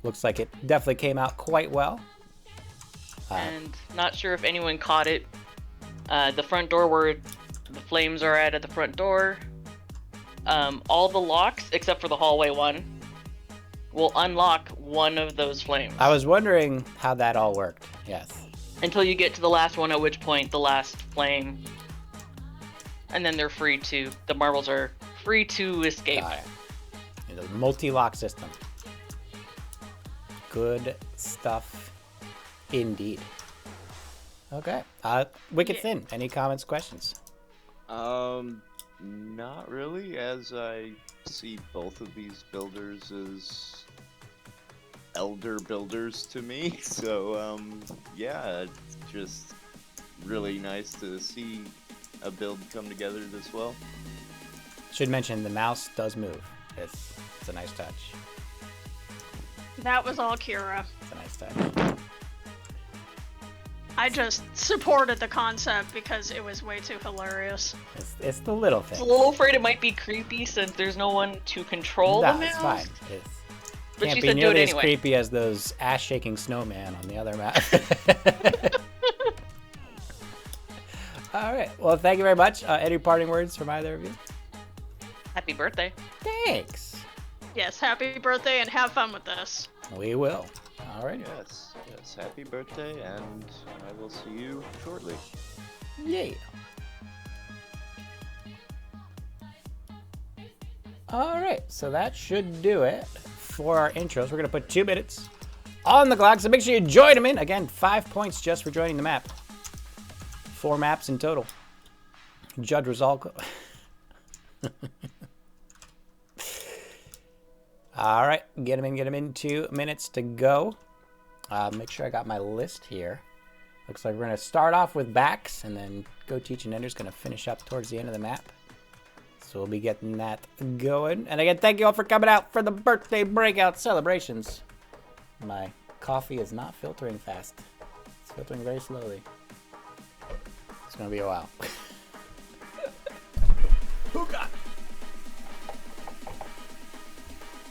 S1: Looks like it definitely came out quite well.
S8: And not sure if anyone caught it. The front door where the flames are at the front door. All the locks, except for the hallway one, will unlock one of those flames.
S1: I was wondering how that all worked. Yes.
S8: Until you get to the last one, at which point the last flame. And then they're free to, the marbles are free to escape.
S1: Got it. It's a multi-lock system. Good stuff indeed. Okay. Wicked Thin, any comments, questions?
S2: Not really, as I see both of these builders as elder builders to me. So, yeah, it's just really nice to see a build come together this well.
S1: Should mention the mouse does move. It's a nice touch.
S9: That was all Kira.
S1: It's a nice touch.
S9: I just supported the concept because it was way too hilarious.
S1: It's the little
S8: I
S1: things.
S8: was a little afraid it might be creepy since there's no one to control the
S1: No,
S8: mouse.
S1: it's fine. It
S8: But
S1: can't
S8: she
S1: be
S8: said do
S1: nearly
S8: it
S1: as
S8: anyway.
S1: creepy as those ass-shaking snowman on the other map. All right. Well, thank you very much. Any parting words from either of you?
S8: Happy birthday.
S1: Thanks.
S9: Yes, happy birthday and have fun with this.
S1: We will. All right.
S2: Yes, happy birthday, and I will see you shortly.
S1: Yeah. All right, so that should do it for our intros. We're gonna put 2 minutes on the clock, so make sure you join them in. Again, 5 points just for joining the map. 4 maps in total. Judge Rusalka. All right, get them in. 2 minutes to go. Make sure I got my list here. Looks like we're gonna start off with backs, and then Go Teach and Ender's gonna finish up towards the end of the map. So we'll be getting that going. And again, thank you all for coming out for the birthday breakout celebrations. My coffee is not filtering fast. It's filtering very slowly. It's gonna be a while. Hookah!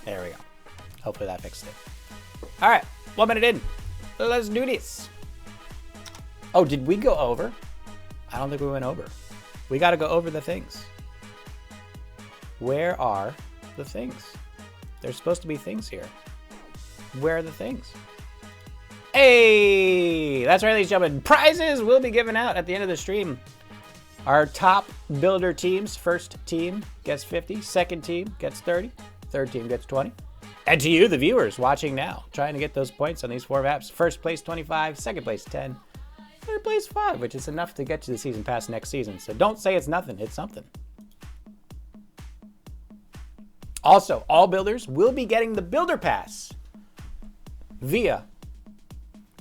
S1: There we go. Hopefully that fixed it. All right, 1 minute in. Let's do this. Oh, did we go over? I don't think we went over. We got to go over the things. Where are the things? There's supposed to be things here. Where are the things? Hey! That's right, ladies and gentlemen. Prizes will be given out at the end of the stream. Our top builder teams, first team gets 50, second team gets 30, third team gets 20. And to you, the viewers watching now, trying to get those points on these 4 maps. First place 25, second place 10, third place 5, which is enough to get you the season pass next season. So don't say it's nothing, it's something. Also, all builders will be getting the builder pass via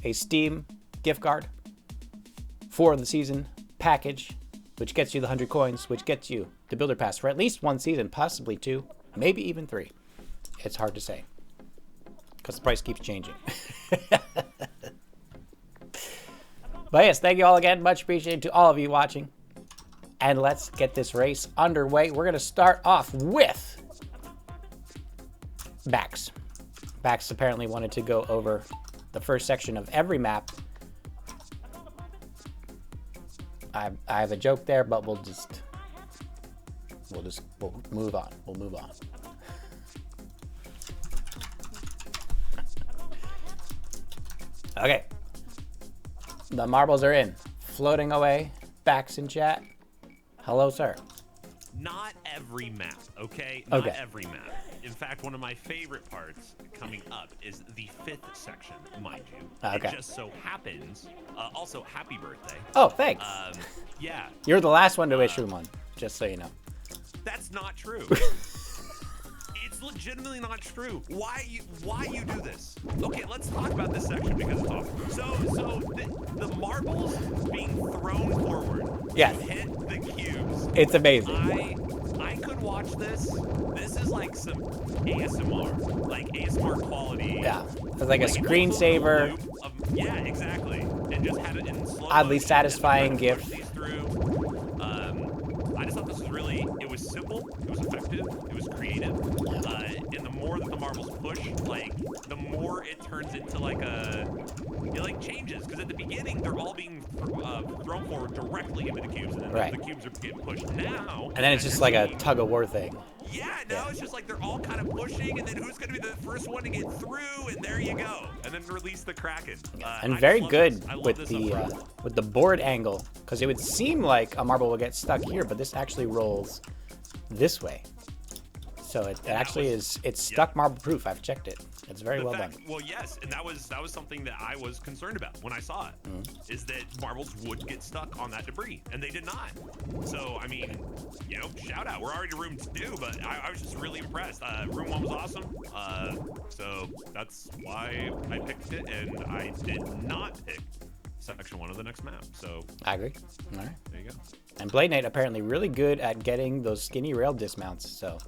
S1: a Steam gift card for the season package, which gets you the 100 coins, which gets you the builder pass for at least 1 season, possibly 2, maybe even 3. It's hard to say because the price keeps changing. But yes, thank you all again. Much appreciated to all of you watching. And let's get this race underway. We're going to start off with Bax. Bax apparently wanted to go over the first section of every map. I have a joke there, but we'll move on. We'll move on. Okay. The marbles are in. Floating away. Bax in chat. Hello, sir.
S4: Not every map, okay? Not every map. In fact, one of my favorite parts coming up is the 5th section, mind you.
S1: Okay.
S4: It just so happens. Also, happy birthday.
S1: Oh, thanks.
S4: Yeah.
S1: You're the last one to wish him one, just so you know.
S4: That's not true. It's legitimately not true. Why you do this? Okay, let's talk about this section because it's awesome. So the marbles being thrown forward.
S1: Yes.
S4: To hit the cubes.
S1: It's amazing.
S4: I could watch this. This is like some ASMR, like ASMR quality.
S1: Yeah, it's like a screensaver.
S4: Yeah, exactly. And just have it in slow
S1: Oddly
S4: motion,
S1: satisfying GIF.
S4: I just thought this was really, it was simple, it was effective, it was creative, and the more that the marbles push, like, the more it turns into like it like changes, because at the beginning, they're all being thrown forward directly into the cubes, and then the cubes are getting pushed. Now,
S1: and then it's just like a tug-of-war thing.
S4: Yeah, now it's just like they're all kind of pushing, and then who's going to be the first one to get through, and there you go, and then release the Kraken.
S1: And very good with the board angle, because it would seem like a marble will get stuck here, but this actually rolls this way. So it actually it's stuck marble proof. I've checked it. It's very well done.
S4: Well, yes, and that was something that I was concerned about when I saw it, is that marbles would get stuck on that debris, and they did not. So, I mean, you know, shout out. We're already room 2, but I was just really impressed. Room 1 was awesome, so that's why I picked it, and I did not pick section 1 of the next map. So
S1: I agree. All right.
S4: There you go.
S1: And Blade Knight apparently really good at getting those skinny rail dismounts. So.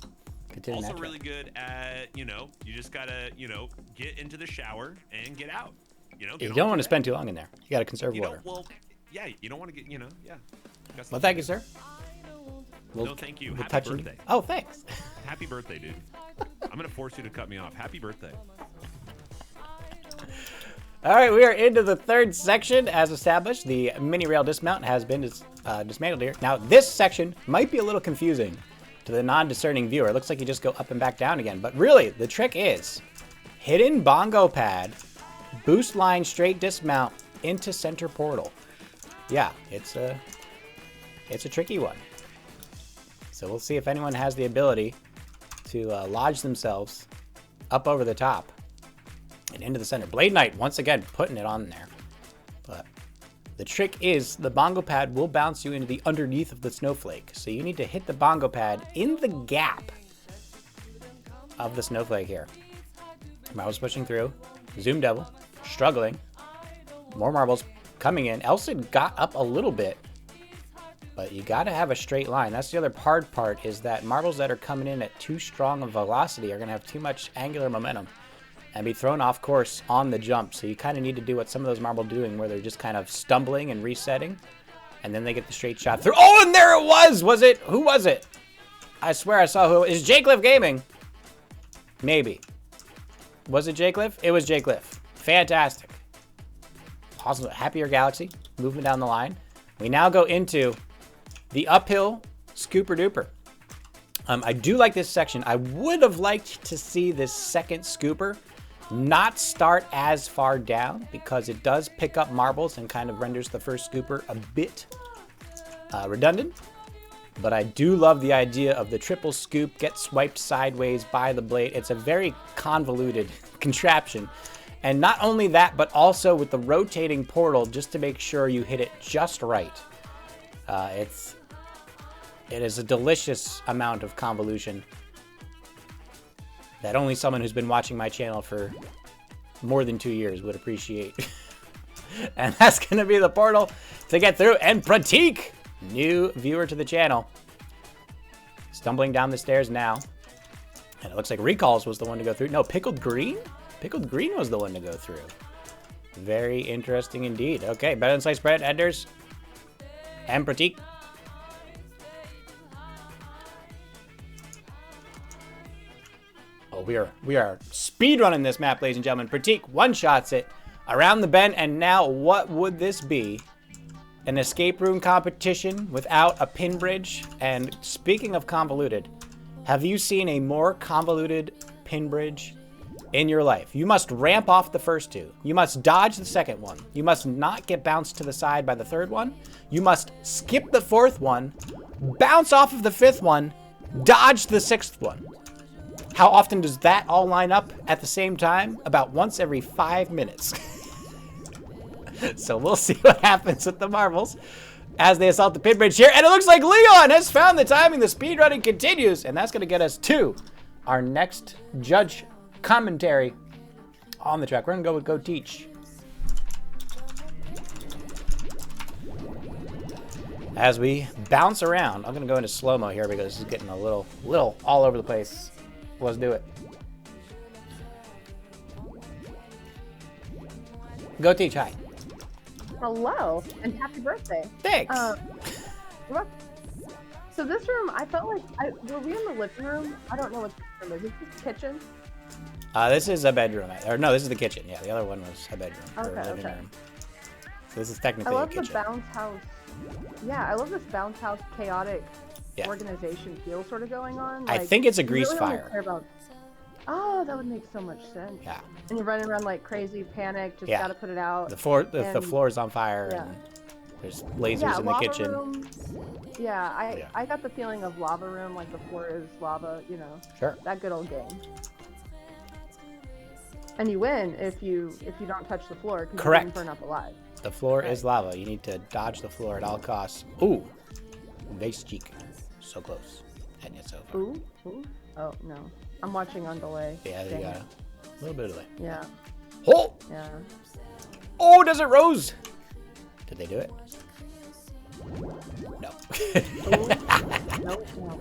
S4: Also really good at, you know, you just gotta, you know, get into the shower and get out. You know,
S1: you don't want to spend too long in there. You gotta conserve water.
S4: Well, yeah, you don't want to get, you know, yeah.
S1: Well, thank you, sir.
S4: No, thank you.
S1: We'll
S4: Happy birthday.
S1: Oh, thanks.
S4: Happy birthday, dude. I'm gonna force you to cut me off. Happy birthday.
S1: All right, we are into the 3rd section. As established, the mini rail dismount has been dismantled here. Now, this section might be a little confusing to the non-discerning viewer. It looks like you just go up and back down again. But really, the trick is hidden bongo pad, boost line straight dismount into center portal. Yeah, it's a tricky one. So we'll see if anyone has the ability to lodge themselves up over the top and into the center. Blade Knight, once again, putting it on there. But the trick is the bongo pad will bounce you into the underneath of the snowflake. So you need to hit the bongo pad in the gap of the snowflake here. Marbles pushing through. Zoom Devil, struggling. More marbles coming in. Elson got up a little bit, but you got to have a straight line. That's the other hard part, is that marbles that are coming in at too strong a velocity are going to have too much angular momentum and be thrown off course on the jump. So you kind of need to do what some of those marbles are doing, where they're just kind of stumbling and resetting, and then they get the straight shot through. Oh, and there it was! Was it? Who was it? I swear I saw who. Is Jake Cliff Gaming? Maybe. Was it Jake Cliff? It was Jake Cliff. Fantastic. Awesome. Happier Galaxy. Moving down the line. We now go into the uphill Scooper Duper. I do like this section. I would have liked to see this second scooper not start as far down because it does pick up marbles and kind of renders the first scooper a bit redundant. But I do love the idea of the triple scoop, get swiped sideways by the blade. It's a very convoluted contraption. And not only that, but also with the rotating portal just to make sure you hit it just right. It is a delicious amount of convolution that only someone who's been watching my channel for more than 2 years would appreciate. And that's going to be the portal to get through. And Pratik, new viewer to the channel, stumbling down the stairs now. And it looks like Recalls was the one to go through. No, Pickled Green? Pickled Green was the one to go through. Very interesting indeed. Okay, better than sliced bread, Enders. And Pratik. Oh, we are speed running this map, ladies and gentlemen. Pratik one-shots it around the bend, and now what would this be? An escape room competition without a pin bridge? And speaking of convoluted, have you seen a more convoluted pin bridge in your life? You must ramp off the first two. You must dodge the second one. You must not get bounced to the side by the third one. You must skip the fourth one, bounce off of the fifth one, dodge the sixth one. How often does that all line up at the same time? About once every 5 minutes. So we'll see what happens with the marbles as they assault the pin bridge here. And it looks like Leon has found the timing. The speedrunning continues. And that's going to get us to our next judge commentary on the track. We're going to go with Go Teach. As we bounce around, I'm going to go into slow-mo here because this is getting a little all over the place. Let's do it. Go Teach, hi.
S5: Hello, and happy birthday.
S1: Thanks.
S5: So this room, I felt like, were we in the living room? I don't know what this room is. Is this the kitchen?
S1: This is a bedroom. Or no, this is the kitchen. Yeah, the other one was a bedroom.
S5: Okay,
S1: or living
S5: okay.
S1: room. So this is technically
S5: I
S1: a
S5: love
S1: kitchen.
S5: the bounce house. Yeah, I love this bounce house chaotic
S1: Yeah.
S5: organization feel sort of going on.
S1: I
S5: Like,
S1: think it's a
S5: you
S1: grease
S5: really only
S1: fire.
S5: care about- Oh, that would make so much sense.
S1: Yeah.
S5: And you're running around like crazy, panic, just
S1: Yeah.
S5: gotta put it out.
S1: The
S5: And-
S1: floor is on fire
S5: Yeah.
S1: and there's lasers
S5: Yeah,
S1: in the
S5: lava
S1: kitchen.
S5: room. Yeah,
S1: Yeah.
S5: I got the feeling of lava room, like the floor is lava, you know.
S1: Sure.
S5: That good old game. And you win if you don't touch the floor because you
S1: Correct.
S5: didn't burn up alive.
S1: The floor
S5: Right.
S1: is lava. You need to dodge the floor at all costs. Ooh. Base cheek. So close. And it's over.
S5: Ooh. Oh no, I'm watching on delay.
S1: Yeah, there you
S5: Dang
S1: got
S5: it.
S1: a little bit of delay.
S5: Yeah,
S1: Oh!
S5: yeah.
S1: Oh, Desert Rose! Did they do it? No.
S5: Nope. No.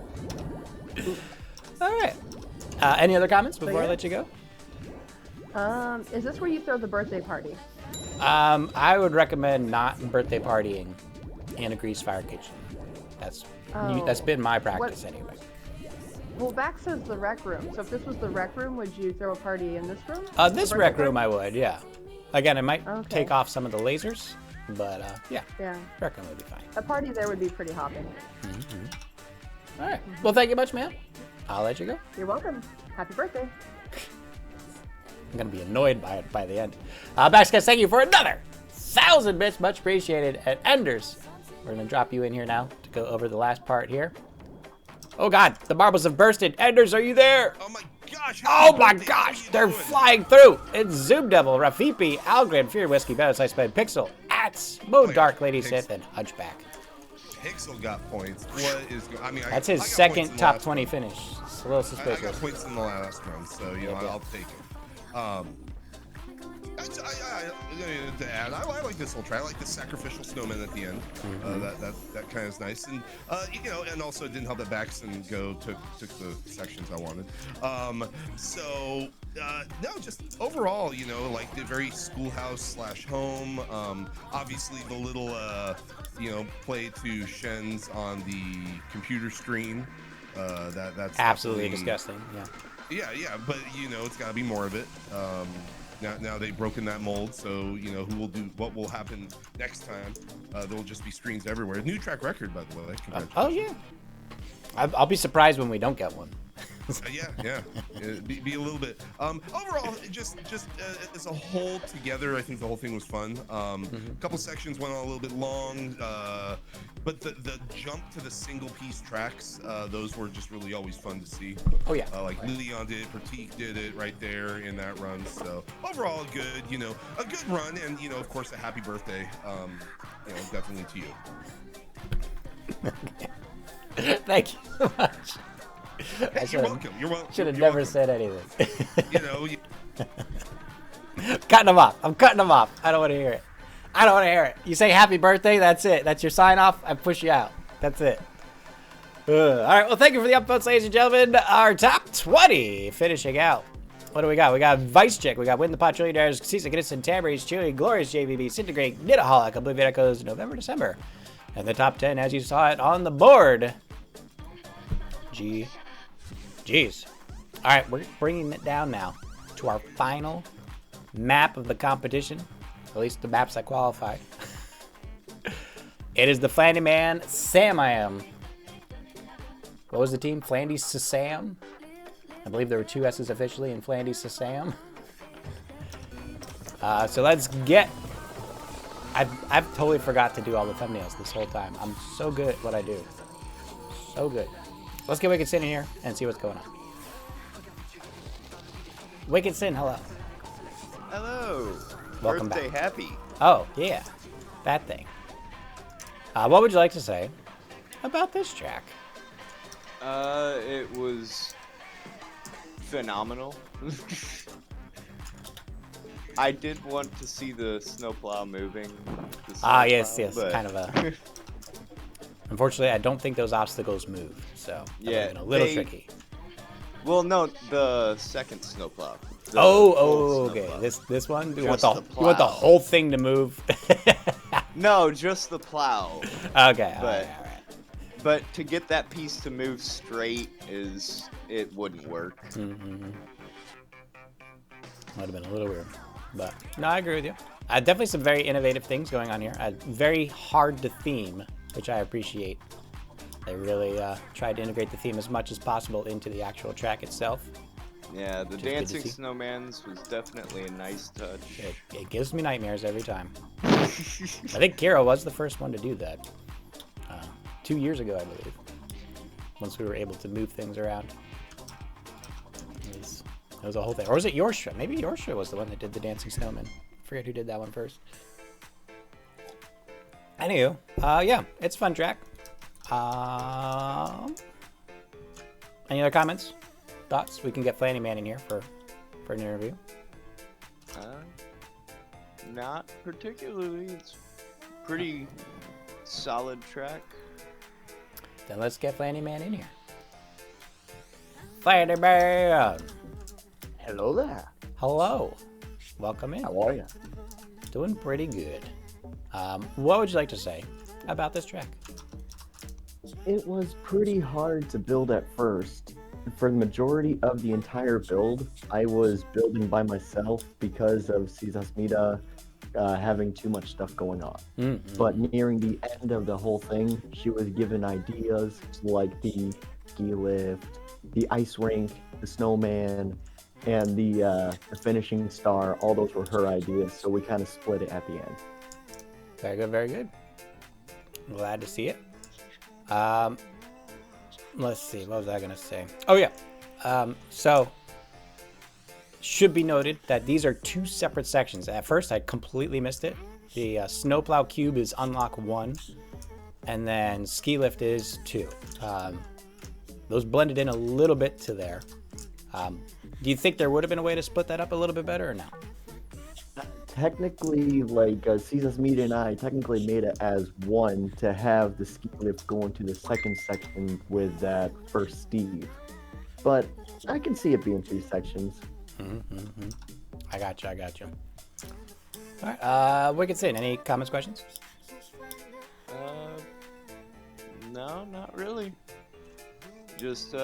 S1: All right. Any other comments before I
S5: yeah.
S1: let you go?
S5: Is this where you throw the birthday party?
S1: I would recommend not birthday partying in a grease fire kitchen. That's been my practice anyway.
S5: Well, back says the rec room. So if this was the rec room, would you throw a party in this room?
S1: This
S5: The
S1: rec
S5: birthday
S1: room,
S5: party?
S1: I would, yeah. Again, it might
S5: Okay.
S1: take off some of the lasers, but yeah,
S5: Yeah.
S1: rec room would be fine.
S5: A party there would be pretty hopping.
S1: All right. Well, thank you much, man. I'll let you go.
S5: You're welcome. Happy birthday.
S1: I'm gonna be annoyed by it by the end. Bax, guys, thank you for another 1,000 bits, much appreciated. And Enders, we're gonna drop you in here now to go over the last part here. Oh God, the marbles have bursted. Enders, are you there?
S6: Oh my gosh!
S1: Oh
S6: happy
S1: my
S6: birthday,
S1: gosh,
S6: how you
S1: they're
S6: doing?
S1: flying through. It's Zoom Devil, Rafipi, Algren, Fear Whiskey, Better Slice Bed, Pixel, Ats, Mo
S6: yeah,
S1: Dark Lady
S6: Pixel.
S1: Sith, and Hunchback.
S6: Pixel got points. What is? I mean,
S1: That's
S6: I
S1: his
S6: got points
S1: second
S6: in the
S1: top
S6: last
S1: 20
S6: one.
S1: finish. It's a little
S6: I
S1: suspicious.
S6: got points in the last one, so you know
S1: Yeah.
S6: I'll take it. To add, I like this whole try. I like the sacrificial snowman at the end. That kind of is nice, and you know, and also it didn't help that Baxton took the sections I wanted. No, just overall, you know, like the very schoolhouse / home. Obviously the little you know, play to Shen's on the computer screen. That's
S1: Absolutely
S6: definitely-
S1: disgusting. Yeah.
S6: Yeah, but you know, it's got to be more of it. Now they've broken that mold, so you know what will happen next time. There'll just be screens everywhere. New track record, by the way.
S1: Oh yeah. I'll be surprised when we don't get one.
S6: Yeah. Be a little bit. Overall, just as a whole together, I think the whole thing was fun. A couple sections went on a little bit long, but the jump to the single piece tracks, those were just really always fun to see.
S1: Oh yeah.
S6: Like Leon did it, Pratik did it right there in that run. So overall, good. A good run, and of course, a happy birthday. Definitely to you.
S1: Thank you so much.
S6: Hey, you're welcome. You're welcome.
S1: Should have
S6: You're
S1: never
S6: welcome.
S1: said anything.
S6: Cutting
S1: them off. I'm cutting them off. I don't want to hear it. You say happy birthday, that's it. That's your sign off. I push you out. That's it. All right. Well, thank you for the upvotes, ladies and gentlemen. Our top 20 finishing out. What do we got? We got Vice Chick. We got WinThePotTrillionaires, Cisa, Ginnison, Tambourines, Chewy, Glorious JVB, Syntegrate, Knitaholic, Oblivion Echoes, November, December. And the top 10, as you saw it on the board. Jeez. All right, we're bringing it down now to our final map of the competition, at least the maps that qualified. It is the Flandyman Sssamiam. What was the team? Flandyssam? I believe there were 2 S's officially in Flandyssam. So let's get... I've totally forgot to do all the thumbnails this whole time. I'm so good at what I do. So good. Let's get Wicked Sin in here and see what's going on. Wicked Sin, hello.
S2: Hello.
S1: Welcome
S2: Birthday
S1: back.
S2: happy.
S1: Oh, yeah. That thing. What would you like to say about this track?
S2: It was phenomenal. I did want to see the snowplow moving.
S1: Yes, but... kind of a... Unfortunately, I don't think those obstacles move, so that would have been a little tricky.
S2: Well, no, the second snowplow.
S1: Okay. This one? You want the whole thing to move?
S2: No, just the plow.
S1: Okay, all right.
S2: But to get that piece to move straight it wouldn't work.
S1: Would have been a little weird, but no, I agree with you. Definitely some very innovative things going on here. Very hard to theme, which I appreciate. They really tried to integrate the theme as much as possible into the actual track itself.
S2: Yeah, the dancing snowmans was definitely a nice touch.
S1: It gives me nightmares every time. I think Kira was the first one to do that. 2 years ago, I believe. Once we were able to move things around. It was a whole thing. Or was it Yorstra? Maybe Yorstra was the one that did the dancing snowman. I forget who did that one first. Anywho, yeah, it's a fun track. Any other comments? Thoughts? We can get Flandyman in here for an interview.
S2: Not particularly. It's pretty solid track.
S1: Then let's get Flandyman in here. Flandyman!
S10: Hello there.
S1: Hello. Welcome in.
S10: How are you?
S1: Doing pretty good. What would you like to say about this track?
S10: It was pretty hard to build at first. For the majority of the entire build, I was building by myself because of csasmita having too much stuff going on. But nearing the end of the whole thing, she was given ideas like the ski lift, the ice rink, the snowman, and the finishing star. All those were her ideas, so we kind of split it at the end.
S1: Very good, very good. Glad to see it. Let's see, what was I gonna say? Oh yeah, so should be noted that these are 2 separate sections. At first I completely missed it. The snowplow cube is unlock 1, and then ski lift is 2. Those blended in a little bit to there. Do you think there would have been a way to split that up a little bit better or no?
S10: Technically, like csasmita and I technically made it as one to have the ski lift go into the second section with that first Steve. But I can see it being 2 sections.
S1: I got you. All right, Wicked Sin, any comments, questions?
S2: No, not really. Just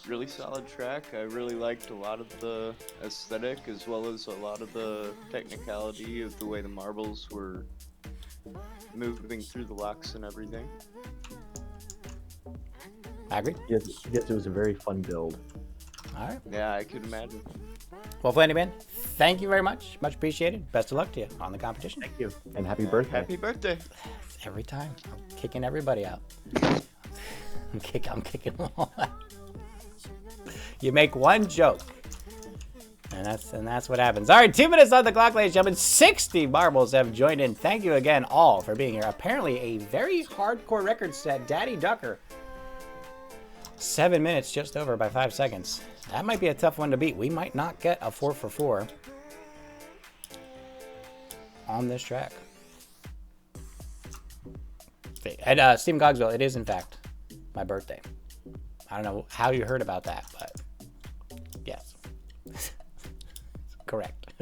S2: really solid track. I really liked a lot of the aesthetic as well as a lot of the technicality of the way the marbles were moving through the locks and everything.
S1: I agree.
S10: Yes, it was a very fun build.
S1: All right.
S2: Yeah, I could imagine.
S1: Well, Flandyman, thank you very much. Much appreciated. Best of luck to you on the competition.
S10: Thank you, and happy birthday.
S2: Happy birthday.
S1: Every time. I'm kicking everybody out. I'm kicking them all out. You make one joke. And that's what happens. All right, 2 minutes on the clock, ladies and gentlemen. 60 marbles have joined in. Thank you again all for being here. Apparently a very hardcore record set. Daddy Ducker. 7 minutes just over by 5 seconds. That might be a tough one to beat. We might not get a 4 for 4 on this track. And Stephen Cogswell, it is in fact my birthday. I don't know how you heard about that, but yes. Correct.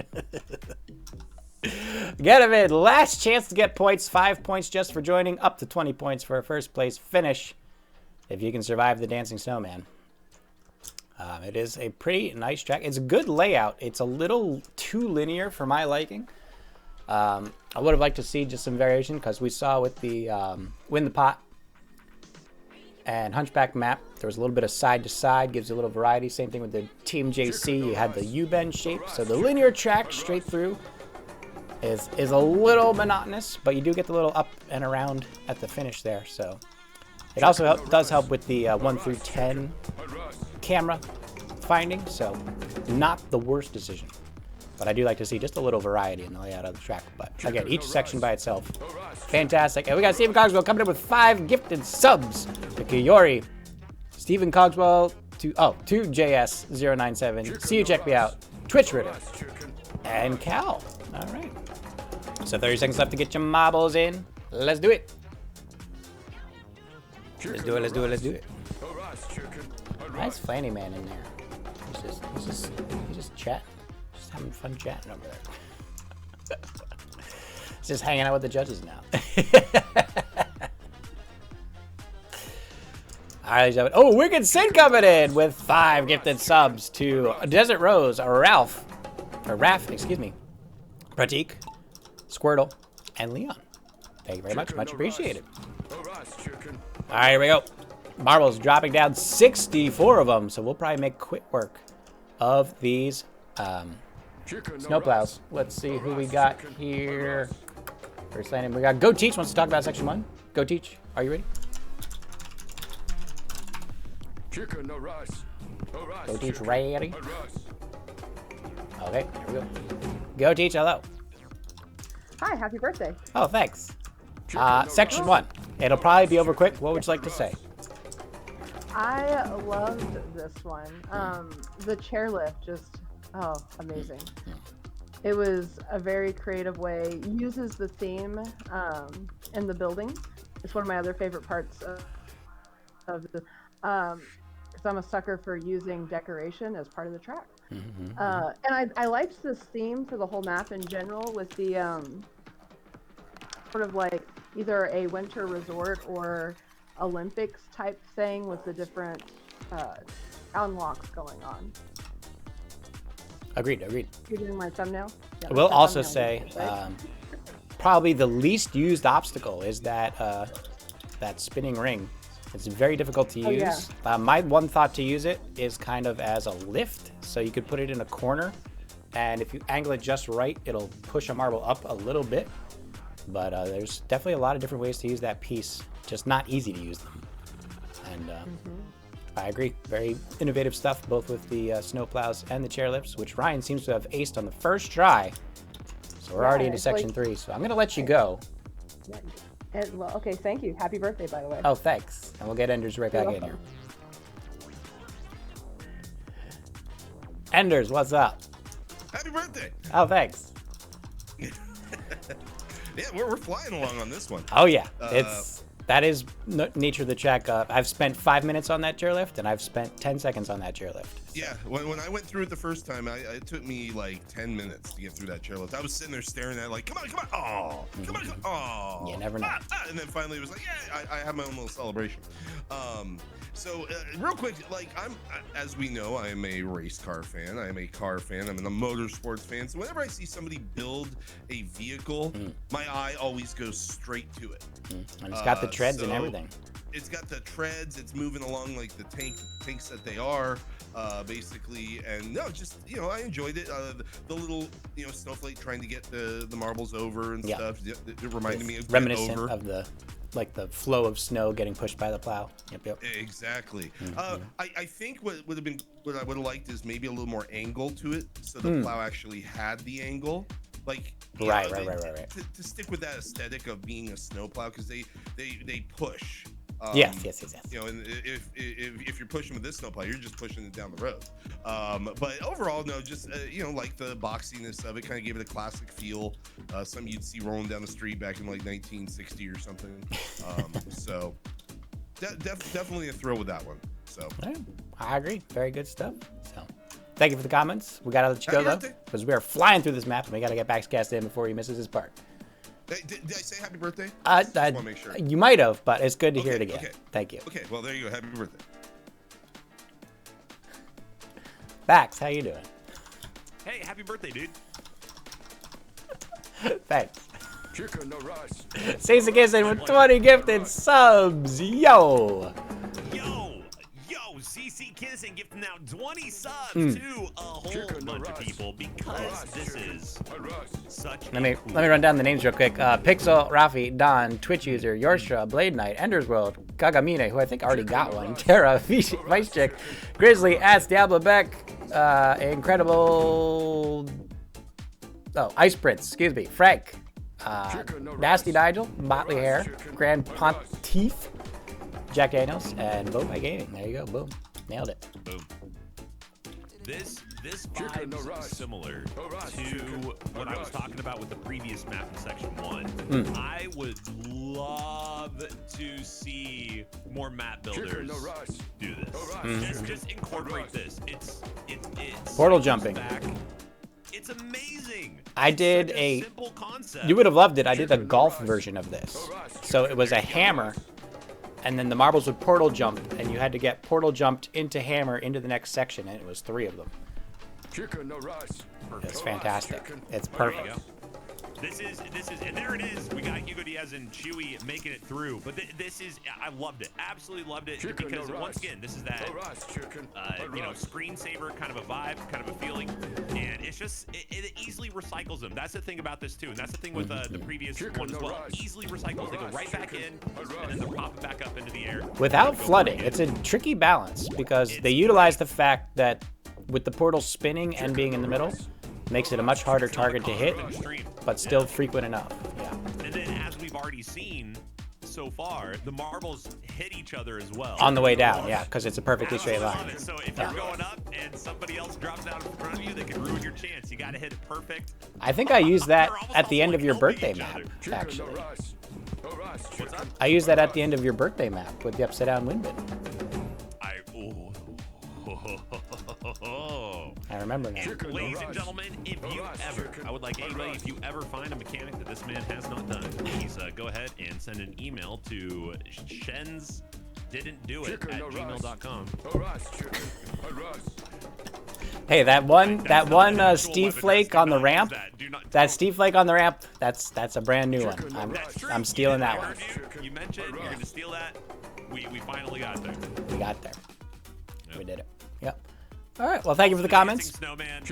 S1: Get him in. Last chance to get points. 5 points just for joining. Up to 20 points for a first place finish. If you can survive the Dancing Snowman. It is a pretty nice track. It's a good layout. It's a little too linear for my liking. I would have liked to see just some variation because we saw with the Win the Pot and Hunchback map, there was a little bit of side to side, gives you a little variety. Same thing with the Team JC, you had the U-bend shape. So the linear track straight through is a little monotonous, but you do get the little up and around at the finish there. So it also does help with the 1 through 10 camera finding. So not the worst decision. But I do like to see just a little variety in the layout of the track. But again, each section by itself, fantastic. And we got Stephen Cogswell coming in with 5 gifted subs to Kiyori, Stephen Cogswell, to JS097. See you, check me out. Twitch Ritter and Cal. All right. So 30 seconds left to get your marbles in. Let's do it. Let's do it. Let's do it. Let's do it. Nice Flandyman in there. He's just chatting. Having fun chatting over there. Just hanging out with the judges now. All right, gentlemen. Oh, Wicked Sid coming in with 5 gifted subs to Desert Rose, Raph, excuse me, Pratik, Squirtle, and Leon. Thank you very much. Much appreciated. All right, here we go. Marbles dropping down 64 of them, so we'll probably make quick work of these snowplows. Let's see who we got here. First landing, we got Go Teach wants to talk about section 1. Go Teach, are you ready? Go Teach, ready? Okay, here we go. Go Teach, hello.
S5: Hi, happy birthday.
S1: Oh, thanks. Section 1. It'll probably be over quick. What would you like to say?
S5: I loved this one. The chairlift just, amazing. It was a very creative way. Uses the theme in the building. It's one of my other favorite parts of the, because I'm a sucker for using decoration as part of the track. And I liked this theme for the whole map in general with the sort of like either a winter resort or Olympics type thing with the different unlocks going on.
S1: Agreed.
S5: You're doing my thumbnail? Yeah,
S1: I will also say probably the least used obstacle is that that spinning ring. It's very difficult to use.
S5: Yeah.
S1: My one thought to use it is kind of as a lift, so you could put it in a corner, and if you angle it just right, it'll push a marble up a little bit. But there's definitely a lot of different ways to use that piece, just not easy to use them. And I agree, very innovative stuff, both with the snowplows and the chairlifts, which Ryan seems to have aced on the first try. So we're already into section 3, so I'm going to let you go.
S5: Well, okay, thank you. Happy birthday, by the way.
S1: Oh, thanks. And we'll get Enders right back in here. Enders, what's up?
S6: Happy birthday!
S1: Oh, thanks.
S6: Yeah, we're flying along on this one.
S1: Oh yeah, that is nature of the track. I've spent 5 minutes on that chairlift, and I've spent 10 seconds on that chairlift. So.
S6: Yeah, when I went through it the first time, it took me like 10 minutes to get through that chairlift. I was sitting there staring at it like, come on, oh, come on, oh.
S1: You never know.
S6: And then finally it was like, yeah, I have my own little celebration. So real quick, like as we know, I am a race car fan. I am a car fan. I'm a motorsports fan. So whenever I see somebody build a vehicle, my eye always goes straight to it.
S1: And it's got the treads and everything.
S6: it's got the treads. It's moving along like the tanks that they are, basically. And no, just I enjoyed it. The little snowflake trying to get the marbles over and stuff. It reminded me of
S1: reminiscent of the flow of snow getting pushed by the plow. Yep.
S6: Exactly. I think what I would have liked is maybe a little more angle to it, so the plow actually had the angle. Like
S1: right.
S6: To stick with that aesthetic of being a snowplow, because they push.
S1: Yes.
S6: And if you're pushing with this snowplow, you're just pushing it down the road. But overall, no, just like the boxiness of it, kind of gave it a classic feel. Something you'd see rolling down the street back in like 1960 or something. So definitely a thrill with that one. So
S1: I agree. Very good stuff. So thank you for the comments. We gotta let you go though, because we are flying through this map, and we gotta get Backscast in before he misses his part.
S6: Did I say happy birthday?
S1: I
S6: just want to make sure.
S1: You might have, but it's good to hear it again. Okay. Thank you.
S6: Okay, well there you go. Happy birthday.
S1: Bax, how you doing?
S4: Hey, happy birthday, dude.
S1: Thanks. Stacey Kissing with 20 gifted subs. Yo,
S4: CC Kissing gifting out 20 subs to a whole bunch of people because this is such.
S1: Let me run down the names real quick. Pixel, Rafi, Don, Twitch user, Yorstra, Blade Knight, Ender's World, Gagamine, who I think already got one, Terra, Vice Chick, Grizzly, Ats, Diablo Beck, Incredible. Ice Prince, excuse me, Frank, Nasty Nigel, Motley Hair, Grand Pontief, Jack Daniels, and Vote by Gaming. There you go. Boom. Nailed it.
S4: Boom. This vibes similar to what I was talking about with the previous map in section 1. I would love to see more map builders do this. Just incorporate this. It's
S1: portal jumping.
S4: It's amazing.
S1: I did a simple concept. You would have loved it. I did a golf version of this. So it was a hammer, and then the marbles would portal jump, and you had to get portal jumped into hammer into the next section, and it was 3 of them. It's fantastic. It's perfect.
S4: This is, and there it is. We got Hugo Diaz and Chewy making it through. But I loved it. Absolutely loved it. Because once again, this is that, screensaver kind of a vibe, kind of a feeling. And it's just, it easily recycles them. That's the thing about this too. And that's the thing with the previous one as well. Easily recycles. They go right back in, and then they're popping back up into the air.
S1: Without flooding. It's a tricky balance because they utilize the fact that with the portal spinning and being in the middle, makes it a much harder target to hit, but still frequent enough. Yeah.
S4: And then, as we've already seen so far, the marbles hit each other as well.
S1: On the way down, yeah, because it's a perfectly straight line.
S4: So if you're going up and somebody else drops out in front of you, they can ruin your chance. You got to hit it perfect.
S1: I think I used that at the end of your birthday map, actually. I used that at the end of your birthday map with the upside down wind bin. I remember that.
S4: Ladies and gentlemen, if you ever, I would like anybody, if you ever find a mechanic that this man has not done, please go ahead and send an email to shensdidn'tdoit@gmail.com.
S1: Hey, that one Steve Flake on the ramp, that Steve Flake on the ramp, that's a brand new one. I'm stealing that one.
S4: You mentioned you're going to steal that. We finally got there.
S1: We got there. Yep. We did it. Yep. All right. Well, thank you for the comments.
S4: Dancing snowman.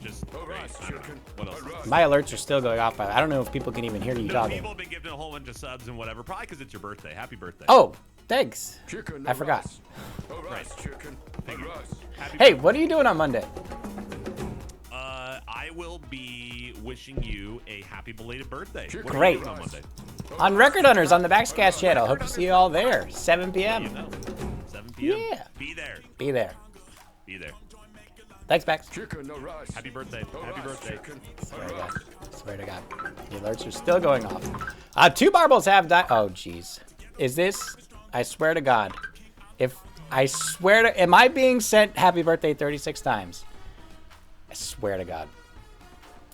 S4: Just great. I don't know. What else?
S1: My alerts are still going off. I don't know if people can even hear you talking.
S4: People have been giving a whole bunch of subs and whatever. Probably because it's your birthday. Happy birthday.
S1: Oh, thanks. I forgot.
S4: Right.
S1: Hey, what are you doing on Monday?
S4: I will be wishing you a happy belated birthday.
S1: Great.
S4: On Monday?
S1: On Record Hunters on the Backscast channel. Hope to see you all there. 7 p.m.
S4: 7 p.m.
S1: Yeah.
S4: Be there.
S1: Be there.
S4: Be there.
S1: Thanks, Bax.
S4: Happy birthday. Happy birthday.
S1: Swear to God. The alerts are still going off. 2 marbles have died. Oh, jeez. Is this? I swear to God. Am I being sent happy birthday 36 times? I swear to God.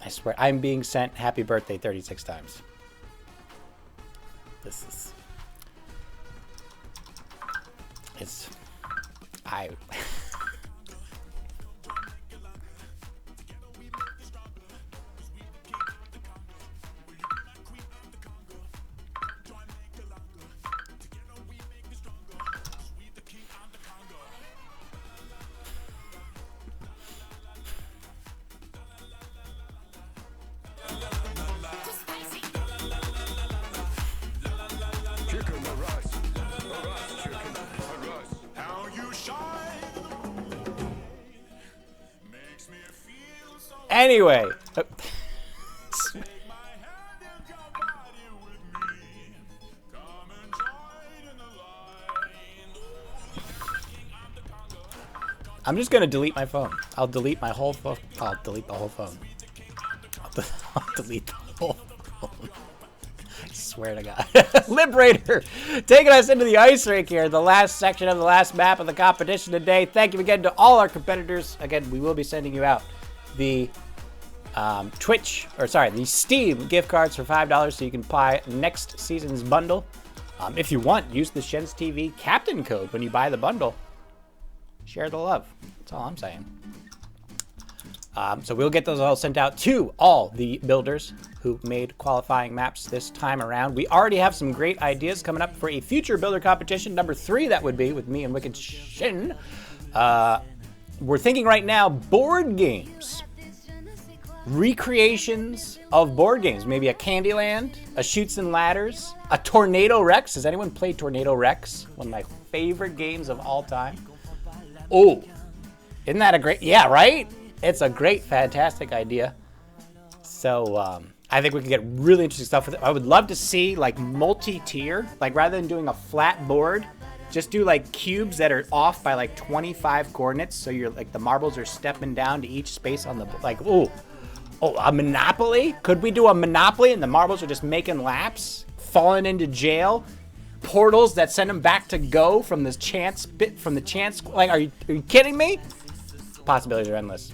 S1: I swear. I'm being sent happy birthday 36 times. Anyway. I'm just gonna delete my phone. I'll delete my whole phone. I'll delete the whole phone. I'll delete the whole phone. I swear to God. Liberator, taking us into the ice rink here, the last section of the last map of the competition today. Thank you again to all our competitors. Again, we will be sending you out the the Steam gift cards for $5 so you can buy next season's bundle. If you want, use the Shens TV Captain code when you buy the bundle. Share the love. That's all I'm saying. So we'll get those all sent out to all the builders who made qualifying maps this time around. We already have some great ideas coming up for a future builder competition. Number 3, that would be with me and Wicked Shin. We're thinking right now board games. Recreations of board games. Maybe a Candyland, a Chutes and Ladders, a Tornado Rex. Has anyone played Tornado Rex? One of my favorite games of all time. Oh, isn't that a great, yeah, right? It's a great, fantastic idea. So I think we can get really interesting stuff with it. I would love to see like multi-tier, like rather than doing a flat board, just do like cubes that are off by like 25 coordinates. So you're like the marbles are stepping down to each space on the, like, oh, a Monopoly? Could we do a Monopoly and the marbles are just making laps, falling into jail? Portals that send them back to go from this chance bit from the chance. Like, are you kidding me? Possibilities are endless.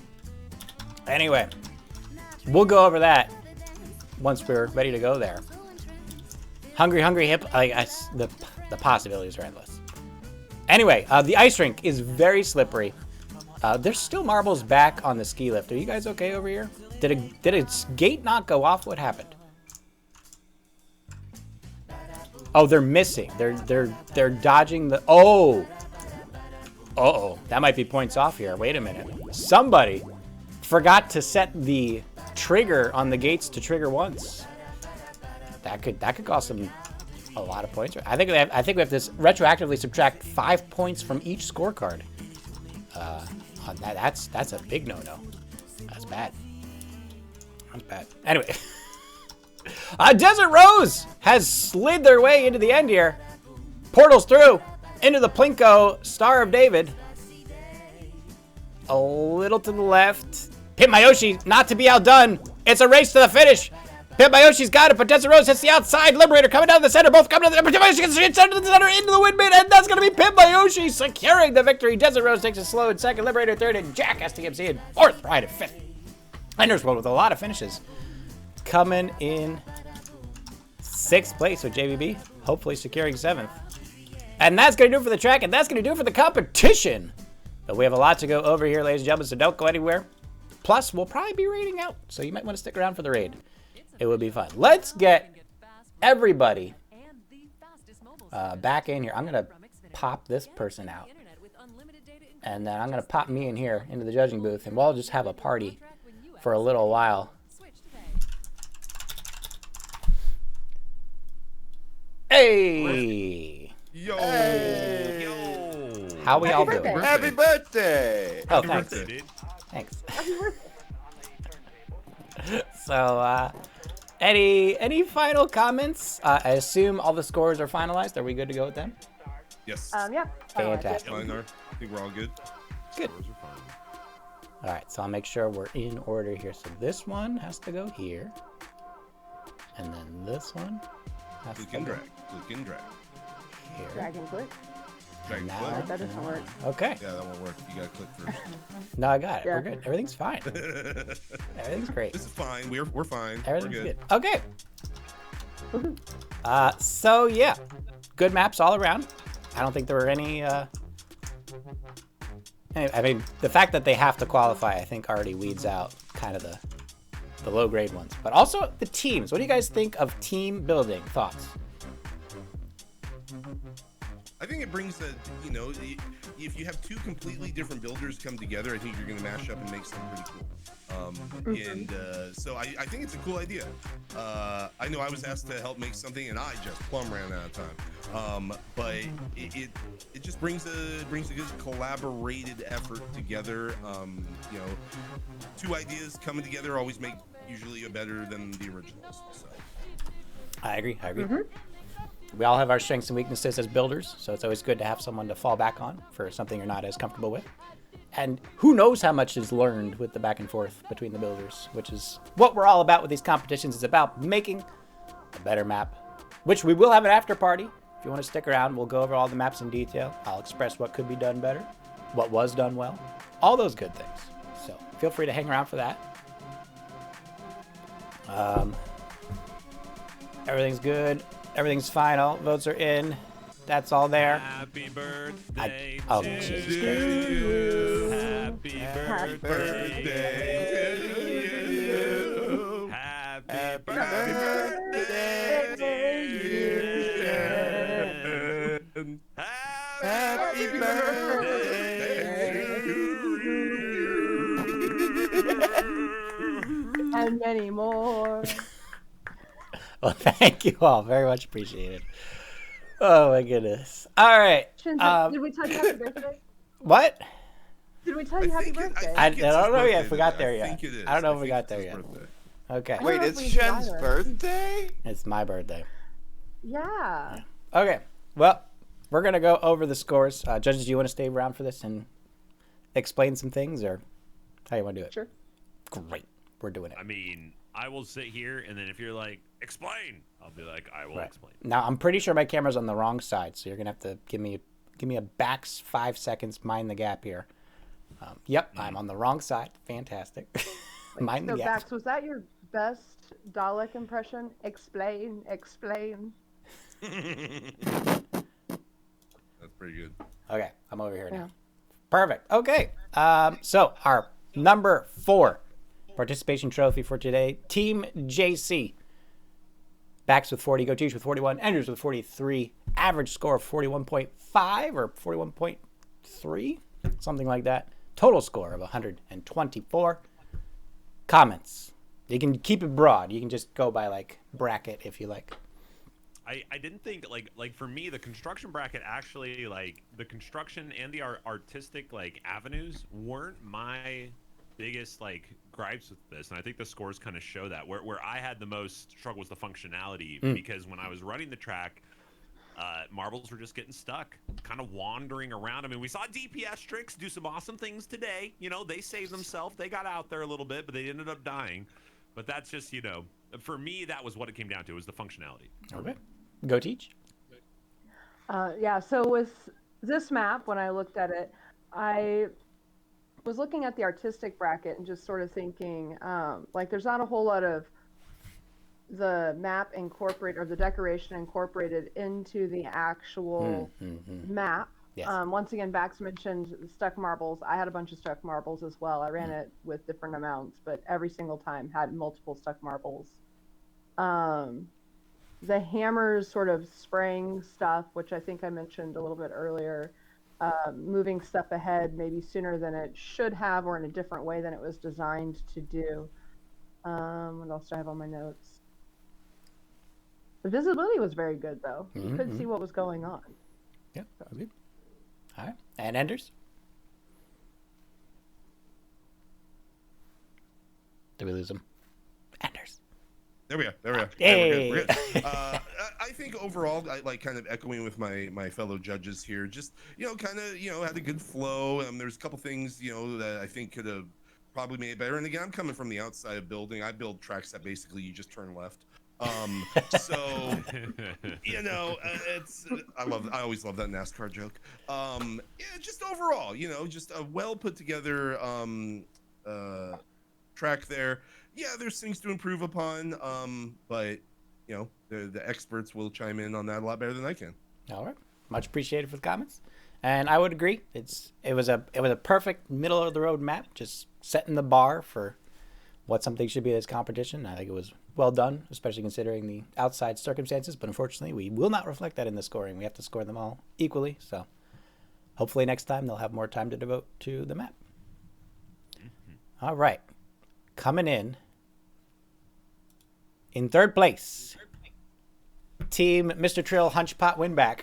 S1: Anyway, we'll go over that once we're ready to go there. Hungry Hip. The possibilities are endless. Anyway, the ice rink is very slippery. There's still marbles back on the ski lift. Are you guys okay over here? Did a gate not go off? What happened? Oh, they're missing. They're dodging the. Oh. Uh-oh. That might be points off here. Wait a minute. Somebody forgot to set the trigger on the gates to trigger once. That could cost them a lot of points. I think we have to retroactively subtract 5 points from each scorecard. On that, that's a big no-no. That's bad. That's bad. Anyway. Desert Rose has slid their way into the end here. Portals through into the Plinko Star of David. A little to the left. Pit Mayoshi not to be outdone. It's a race to the finish. Pit Mayoshi's got it, but Desert Rose hits the outside. Liberator coming down the center. Both coming to the Pit Mayoshi gets hit center to the center into the windmill, and that's going to be Pit Mayoshi securing the victory. Desert Rose takes a slow in second. Liberator third, and Jack STMC in fourth. Pride in fifth. Enders World with a lot of finishes. Coming in 6th place with JVB, hopefully securing 7th. And that's going to do it for the track, and that's going to do it for the competition. But we have a lot to go over here, ladies and gentlemen, so don't go anywhere. Plus, we'll probably be raiding out, so you might want to stick around for the raid. It will be fun. Let's get everybody back in here. I'm going to pop this person out. And then I'm going to pop me in here into the judging booth, and we'll just have a party for a little while. Hey!
S6: Yo!
S2: Hey.
S6: Yo!
S1: How we all doing?
S2: Happy birthday!
S1: Oh,
S6: Happy
S1: thanks.
S6: birthday, dude.
S1: Thanks. So, any final comments? I assume all the scores are finalized. Are we good to go with them?
S6: Yes.
S5: Yeah.
S1: Fantastic.
S6: Mine are. I think we're all good.
S1: Good.
S6: Scores are fine.
S1: All right, so I'll make sure we're in order here. So this one has to go here. And then this one has
S6: Click
S1: to
S6: and
S1: go
S6: drag. Click and drag.
S1: here.
S5: Dragon click.
S6: Drag
S1: Now-
S6: click.
S5: That doesn't work.
S1: Okay.
S6: Yeah, that won't work. You gotta click first.
S1: No, I got it.
S5: Yeah.
S1: We're good. Everything's fine. Everything's great.
S6: This is fine. We're fine.
S1: Everything's
S6: We're good.
S1: Okay. So yeah, good maps all around. I don't think there were any. I mean, the fact that they have to qualify, I think, already weeds out kind of the low grade ones. But also the teams. What do you guys think of team building? Thoughts?
S6: I think it brings the, you know, if you have two completely different builders come together, I think you're going to mash up and make something pretty cool. So I think it's a cool idea. I know I was asked to help make something and I just plumb ran out of time. But it just brings a good collaborated effort together. You know, two ideas coming together always make usually better than the originals. So.
S1: I agree. We all have our strengths and weaknesses as builders, so it's always good to have someone to fall back on for something you're not as comfortable with. And who knows how much is learned with the back and forth between the builders, which is what we're all about with these competitions. It's about making a better map, which we will have an after party. If you want to stick around, we'll go over all the maps in detail. I'll express what could be done better, what was done well, all those good things. So feel free to hang around for that. Everything's good. Everything's fine. All votes are in. That's all there.
S4: Happy birthday
S1: oh,
S4: to
S1: Jesus
S4: you. Happy birthday to you. Happy birthday to you. Happy birthday to you.
S5: And many more.
S1: Well, thank you all. Very much appreciated. Oh, my goodness. All right.
S5: Did we tell you happy birthday?
S1: What?
S5: Did we tell you happy birthday?
S1: I don't know yet if we got there yet. I don't know if we got there yet. Okay.
S2: Wait, it's Shen's birthday?
S1: It's my birthday.
S5: Yeah.
S1: Okay. Well, we're going to go over the scores. Judges, do you want to stay around for this and explain some things, or how you want to do it?
S5: Sure.
S1: Great. We're doing it.
S4: I mean, I will sit here, and then if you're like, explain, I'll be like, I will explain.
S1: Now, I'm pretty sure my camera's on the wrong side, so you're going to have to give me a back 5 seconds, mind the gap here. Yep, I'm on the wrong side. Fantastic. Mind the gap.
S5: Bax, was that your best Dalek impression? Explain.
S6: That's pretty good.
S1: Okay, I'm over here now. Perfect. Okay, so our number 4 participation trophy for today, Team JC. Bax with 40, Goteesh with 41, Enders with 43, average score of 41.5 or 41.3, something like that. Total score of 124. Comments. You can keep it broad. You can just go by like bracket if you like.
S4: I didn't think like for me the construction bracket actually, like the construction and the artistic like avenues weren't my biggest like gripes with this, and I think the scores kind of show that. Where I had the most struggle was the functionality, because when I was running the track, marbles were just getting stuck, kind of wandering around. I mean, we saw DPS Tricks do some awesome things today. You know, they saved themselves. They got out there a little bit, but they ended up dying. But that's just, you know, for me, that was what it came down to, was the functionality.
S1: Okay. Goteesh?
S5: Yeah, so with this map, when I looked at it, I was looking at the artistic bracket and just sort of thinking, like, there's not a whole lot of the map incorporated or the decoration incorporated into the actual map.
S1: Yes.
S5: Once again, Bax mentioned stuck marbles. I had a bunch of stuck marbles as well. I ran it with different amounts, but every single time had multiple stuck marbles. The hammers sort of spraying stuff, which I think I mentioned a little bit earlier, moving stuff ahead maybe sooner than it should have, or in a different way than it was designed to do. What else do I have on my notes? The visibility was very good, though. You could see what was going on.
S1: Yeah, good. All right. And Enders? Did we lose him? Enders.
S6: There we are.
S1: Hey.
S6: We're good. I think overall, I like kind of echoing with my fellow judges here. Just, you know, kind of, you know, had a good flow. There's a couple things, you know, that I think could have probably made it better. And again, I'm coming from the outside of building. I build tracks that basically you just turn left. So, you know, I always love that NASCAR joke. Yeah, just overall, you know, just a well put together track there. Yeah, there's things to improve upon, but you know, the experts will chime in on that a lot better than I can.
S1: All right, much appreciated for the comments, and I would agree. It was a perfect middle of the road map, just setting the bar for what something should be in this competition. I think it was well done, especially considering the outside circumstances. But unfortunately, we will not reflect that in the scoring. We have to score them all equally. So hopefully next time they'll have more time to devote to the map. All right. Coming in third place, Team MrTrill Hunchpot Winback.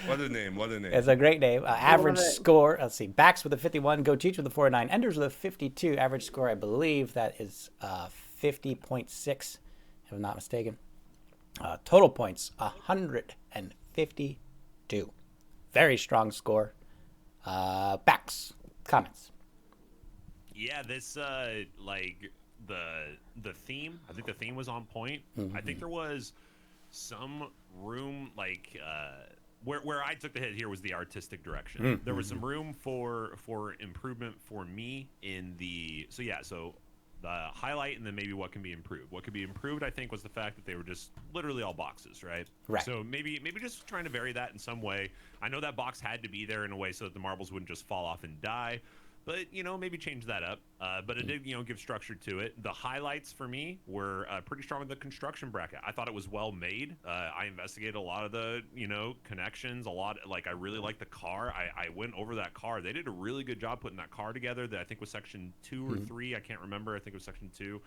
S6: What a name! What a name!
S1: It's a great name. Average
S5: it.
S1: score. Let's see. Backs with a 51. Go Teach with a 49. Enders with a 52. Average score, I believe that is 50.6, if I'm not mistaken. Total points 152. Very strong score. Backs. Comments.
S4: Yeah, this like the theme. I think the theme was on point. I think there was some room like where I took the hit here was the artistic direction. There was some room for improvement for me in the so the highlight and then maybe what can be improved. What could be improved, I think, was the fact that they were just literally all boxes, right?
S1: Right.
S4: So maybe just trying to vary that in some way. I know that box had to be there in a way so that the marbles wouldn't just fall off and die. But, maybe change that up. But it did, give structure to it. The highlights for me were pretty strong with the construction bracket. I thought it was well made. I investigated a lot of the, connections. I really liked the car. I went over that car. They did a really good job putting that car together that I think was section 2 or 3. I can't remember. I think it was section 2.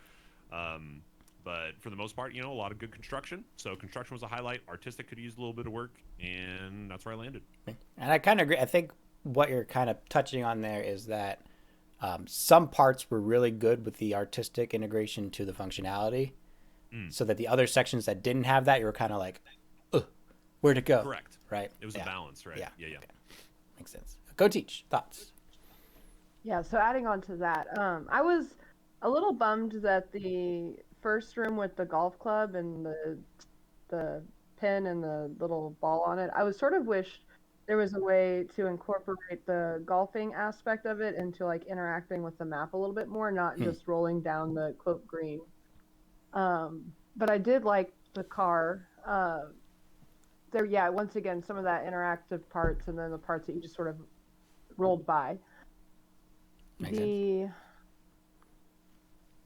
S4: But for the most part, a lot of good construction. So construction was a highlight. Artistic could use a little bit of work. And that's where I landed.
S1: And I kind of agree. I think what you're kind of touching on there is that some parts were really good with the artistic integration to the functionality, so that the other sections that didn't have that, you were kind of like, where'd it go?
S4: Correct.
S1: Right.
S4: It was a balance, right?
S1: Yeah.
S4: Yeah.
S1: Okay. Makes sense. Go Teach. Thoughts?
S5: Yeah, so adding on to that, I was a little bummed that the first room with the golf club and the pin and the little ball on it, I was sort of wished there was a way to incorporate the golfing aspect of it into like interacting with the map a little bit more, not just rolling down the quote green. But I did like the car. Once again, some of that interactive parts and then the parts that you just sort of rolled by.
S1: Makes sense.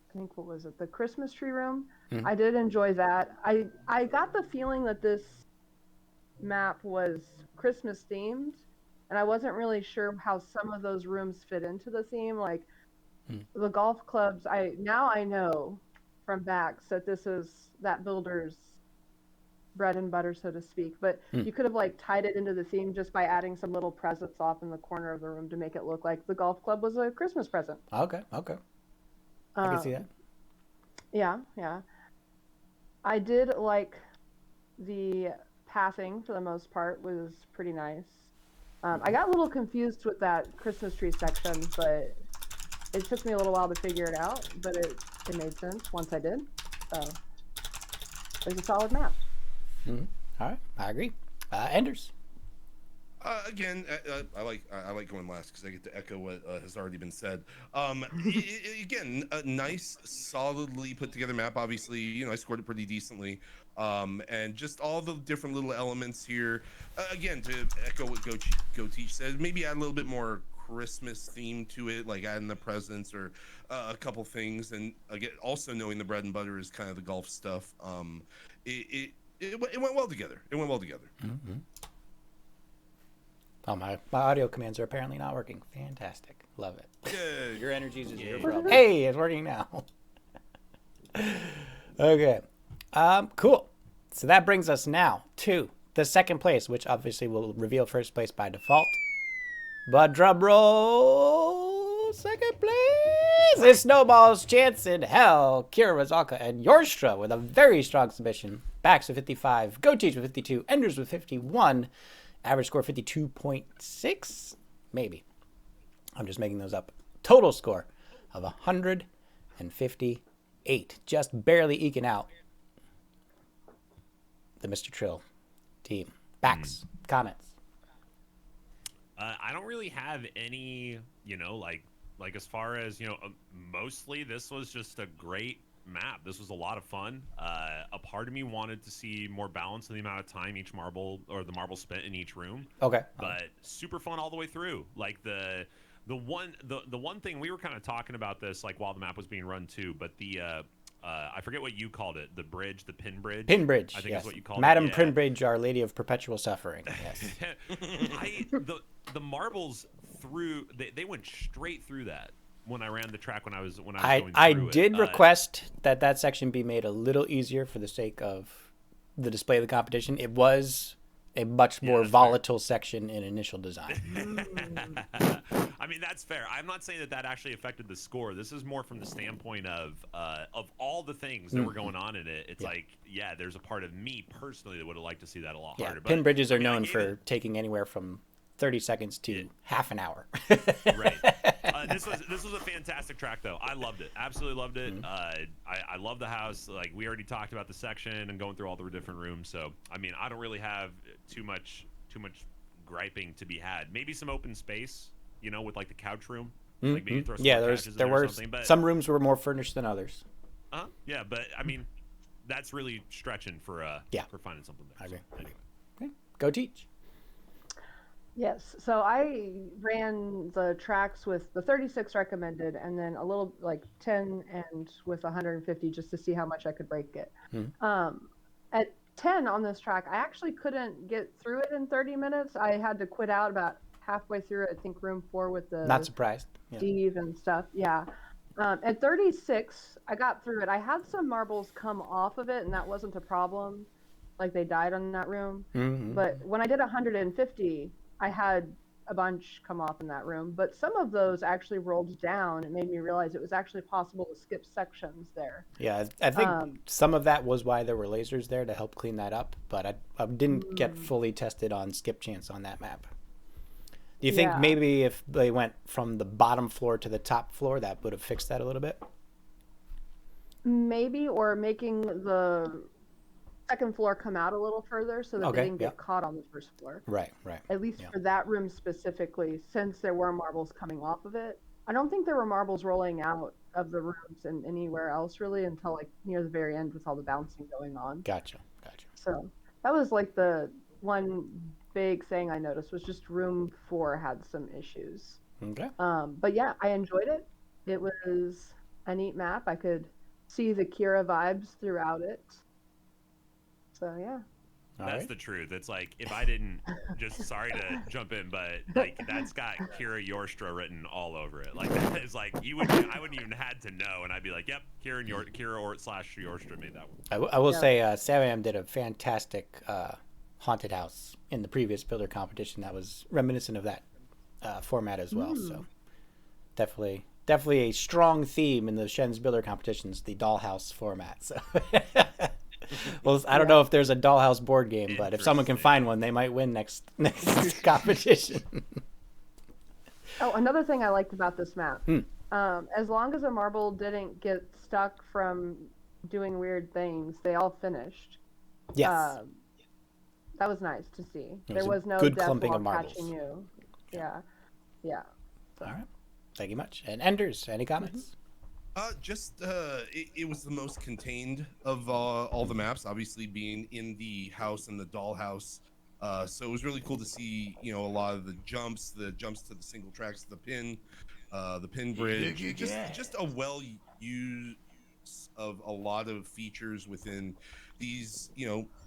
S5: I think, what was it? The Christmas tree room. I did enjoy that. I got the feeling that this map was Christmas themed, and I wasn't really sure how some of those rooms fit into the theme. Like the golf clubs, I know from backs that this is that builder's bread and butter, so to speak. But you could have like tied it into the theme just by adding some little presents off in the corner of the room to make it look like the golf club was a Christmas present.
S1: Okay. I can see that.
S5: Yeah. I did like the pathing for the most part was pretty nice. I got a little confused with that Christmas tree section, but it took me a little while to figure it out, but it made sense once I did. So it was a solid map.
S1: All right, I agree. Enders.
S6: Again, I like going last because I get to echo what has already been said. Again, a nice, solidly put together map. Obviously, I scored it pretty decently, and just all the different little elements here. Again, to echo what Go Teach said, maybe add a little bit more Christmas theme to it, like adding the presents or a couple things, and again, also knowing the bread and butter is kind of the golf stuff. It went well together.
S1: Oh, my audio commands are apparently not working. Fantastic. Love it.
S6: Yeah.
S1: Your energies is your problem. Hey, it's working now. Okay. Cool. So that brings us now to the second place, which obviously will reveal first place by default. But drum roll, second place is Snowball's chance in hell. KiraRusalka and Yorstra with a very strong submission. Backs with 55, Go Teach with 52, Enders with 51. Average score 52.6, maybe. I'm just making those up. Total score of 158, just barely eking out the MrTrill team. Backs, comments.
S4: I don't really have any, like as far as, mostly this was just a great map. This was a lot of fun. A part of me wanted to see more balance in the amount of time each marble or the marble spent in each room.
S1: Okay.
S4: But super fun all the way through. Like the one thing we were kind of talking about this like while the map was being run too, but the I forget what you called it. The bridge, the pin bridge.
S1: Pin bridge.
S4: I think
S1: yes.
S4: is what you called
S1: Madam
S4: it.
S1: Pin Bridge, Our Lady of Perpetual Suffering. Yes.
S4: The marbles through they went straight through that. When I ran the track when I was going through
S1: I
S4: it.
S1: did request that section be made a little easier for the sake of the display of the competition, it was a much more volatile section in initial design.
S4: I mean, that's fair. I'm not saying that actually affected the score. This is more from the standpoint of all the things that were going on in it. It's like, yeah, there's a part of me personally that would have liked to see that a lot harder.
S1: Pin bridges are
S4: I mean,
S1: known for taking anywhere from 30 seconds to half an hour.
S4: Right. This was a fantastic track, though. I loved it. Absolutely loved it. I love the house. Like, we already talked about the section and going through all the different rooms. So, I mean, I don't really have too much griping to be had. Maybe some open space, you know, with like the couch room. Like maybe throw some
S1: there were some rooms were more furnished than others.
S4: Yeah, but I mean, that's really stretching for finding something there.
S1: I agree. Okay. Go teach.
S5: Yes, so I ran the tracks with the 36 recommended and then a little like 10 and with 150 just to see how much I could break it. At 10 on this track, I actually couldn't get through it in 30 minutes. I had to quit out about halfway through, I think room 4 with the
S1: Not surprised.
S5: Steve and stuff. Yeah. At 36, I got through it. I had some marbles come off of it and that wasn't a problem. Like they died on that room. But when I did 150, I had a bunch come off in that room, but some of those actually rolled down. It made me realize it was actually possible to skip sections there.
S1: Yeah, I think some of that was why there were lasers there to help clean that up, but I didn't get fully tested on skip chance on that map. Do you think maybe if they went from the bottom floor to the top floor, that would have fixed that a little bit?
S5: Maybe, or making the second floor come out a little further so that they didn't get caught on the first floor.
S1: Right.
S5: At least for that room specifically, since there were marbles coming off of it. I don't think there were marbles rolling out of the rooms and anywhere else really until like near the very end with all the bouncing going on.
S1: Gotcha.
S5: So that was like the one big thing I noticed was just room 4 had some issues.
S1: Okay.
S5: But yeah, I enjoyed it. It was a neat map. I could see the Kira vibes throughout it. So yeah.
S4: That's the truth. It's like if I didn't sorry to jump in, but like that's got Kira Yorstra written all over it. Like that is like I wouldn't even had to know, and I'd be like, yep, Kira Yorstra made that one.
S1: I will say Sssamiam did a fantastic haunted house in the previous builder competition that was reminiscent of that format as well. So definitely a strong theme in the Shen's builder competitions, the dollhouse format. So. Well, I don't know if there's a dollhouse board game, but if someone can find one, they might win next competition.
S5: Oh, another thing I liked about this map, as long as a marble didn't get stuck from doing weird things, they all finished.
S1: Yes.
S5: That was nice to see. There
S1: was
S5: was no
S1: good
S5: death
S1: clumping
S5: while
S1: of marbles.
S5: catching you. Yeah.
S1: All right. Thank you much. And Enders, any comments?
S6: It was the most contained of all the maps, obviously being in the house and the dollhouse. So it was really cool to see, a lot of the jumps to the single tracks, the pin bridge, just a well use of a lot of features within these,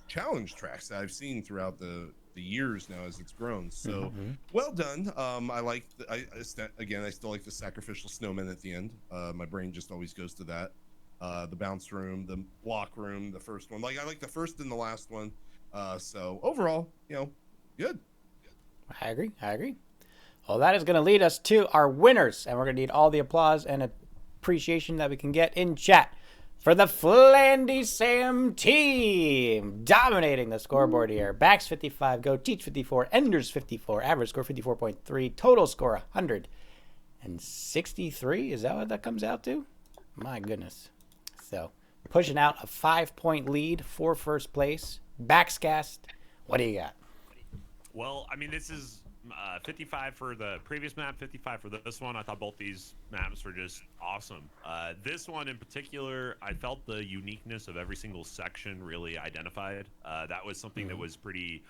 S6: challenge tracks that I've seen throughout the years now as it's grown. So well done. I like I still like the sacrificial snowman at the end. My brain just always goes to that. The bounce room, the block room, the first one. Like I like the first and the last one. So overall, good.
S1: I agree. Well, that is going to lead us to our winners, and we're going to need all the applause and appreciation that we can get in chat for the Flandyssam team, dominating the scoreboard here. Backs 55, Go Teach 54, Enders 54, average score 54.3, total score 163. Is that what that comes out to? My goodness. So pushing out a 5-point lead for first place. Backscast, what do you got?
S4: Well, I mean, this is 55 for the previous map, 55 for this one. I thought both these maps were just awesome. This one in particular, I felt the uniqueness of every single section really identified. That was something that was pretty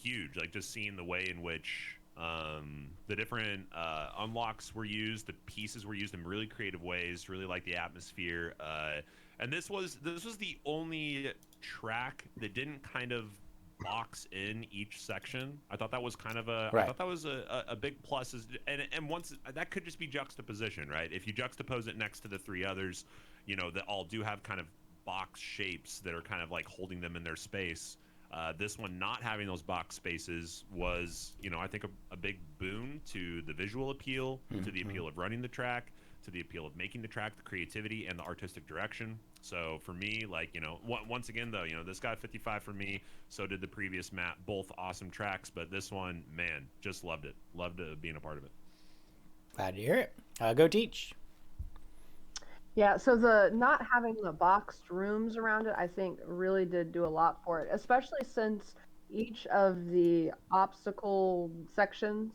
S4: huge. Like just seeing the way in which the different unlocks were used, the pieces were used in really creative ways. Really like the atmosphere. And this was the only track that didn't kind of box in each section. I thought that was kind of I thought that was a big plus. And once that could just be juxtaposition, right? If you juxtapose it next to the three others, that all do have kind of box shapes that are kind of like holding them in their space. This one not having those box spaces was, I think a big boon to the visual appeal, to the appeal of running the track, to the appeal of making the track, the creativity, and the artistic direction. So for me, like, once again, though, this got 55 for me. So did the previous map. Both awesome tracks, but this one, man, just loved it. Loved being a part of it.
S1: Glad to hear it. Go teach.
S5: Yeah, so the not having the boxed rooms around it, I think, really did do a lot for it, especially since each of the obstacle sections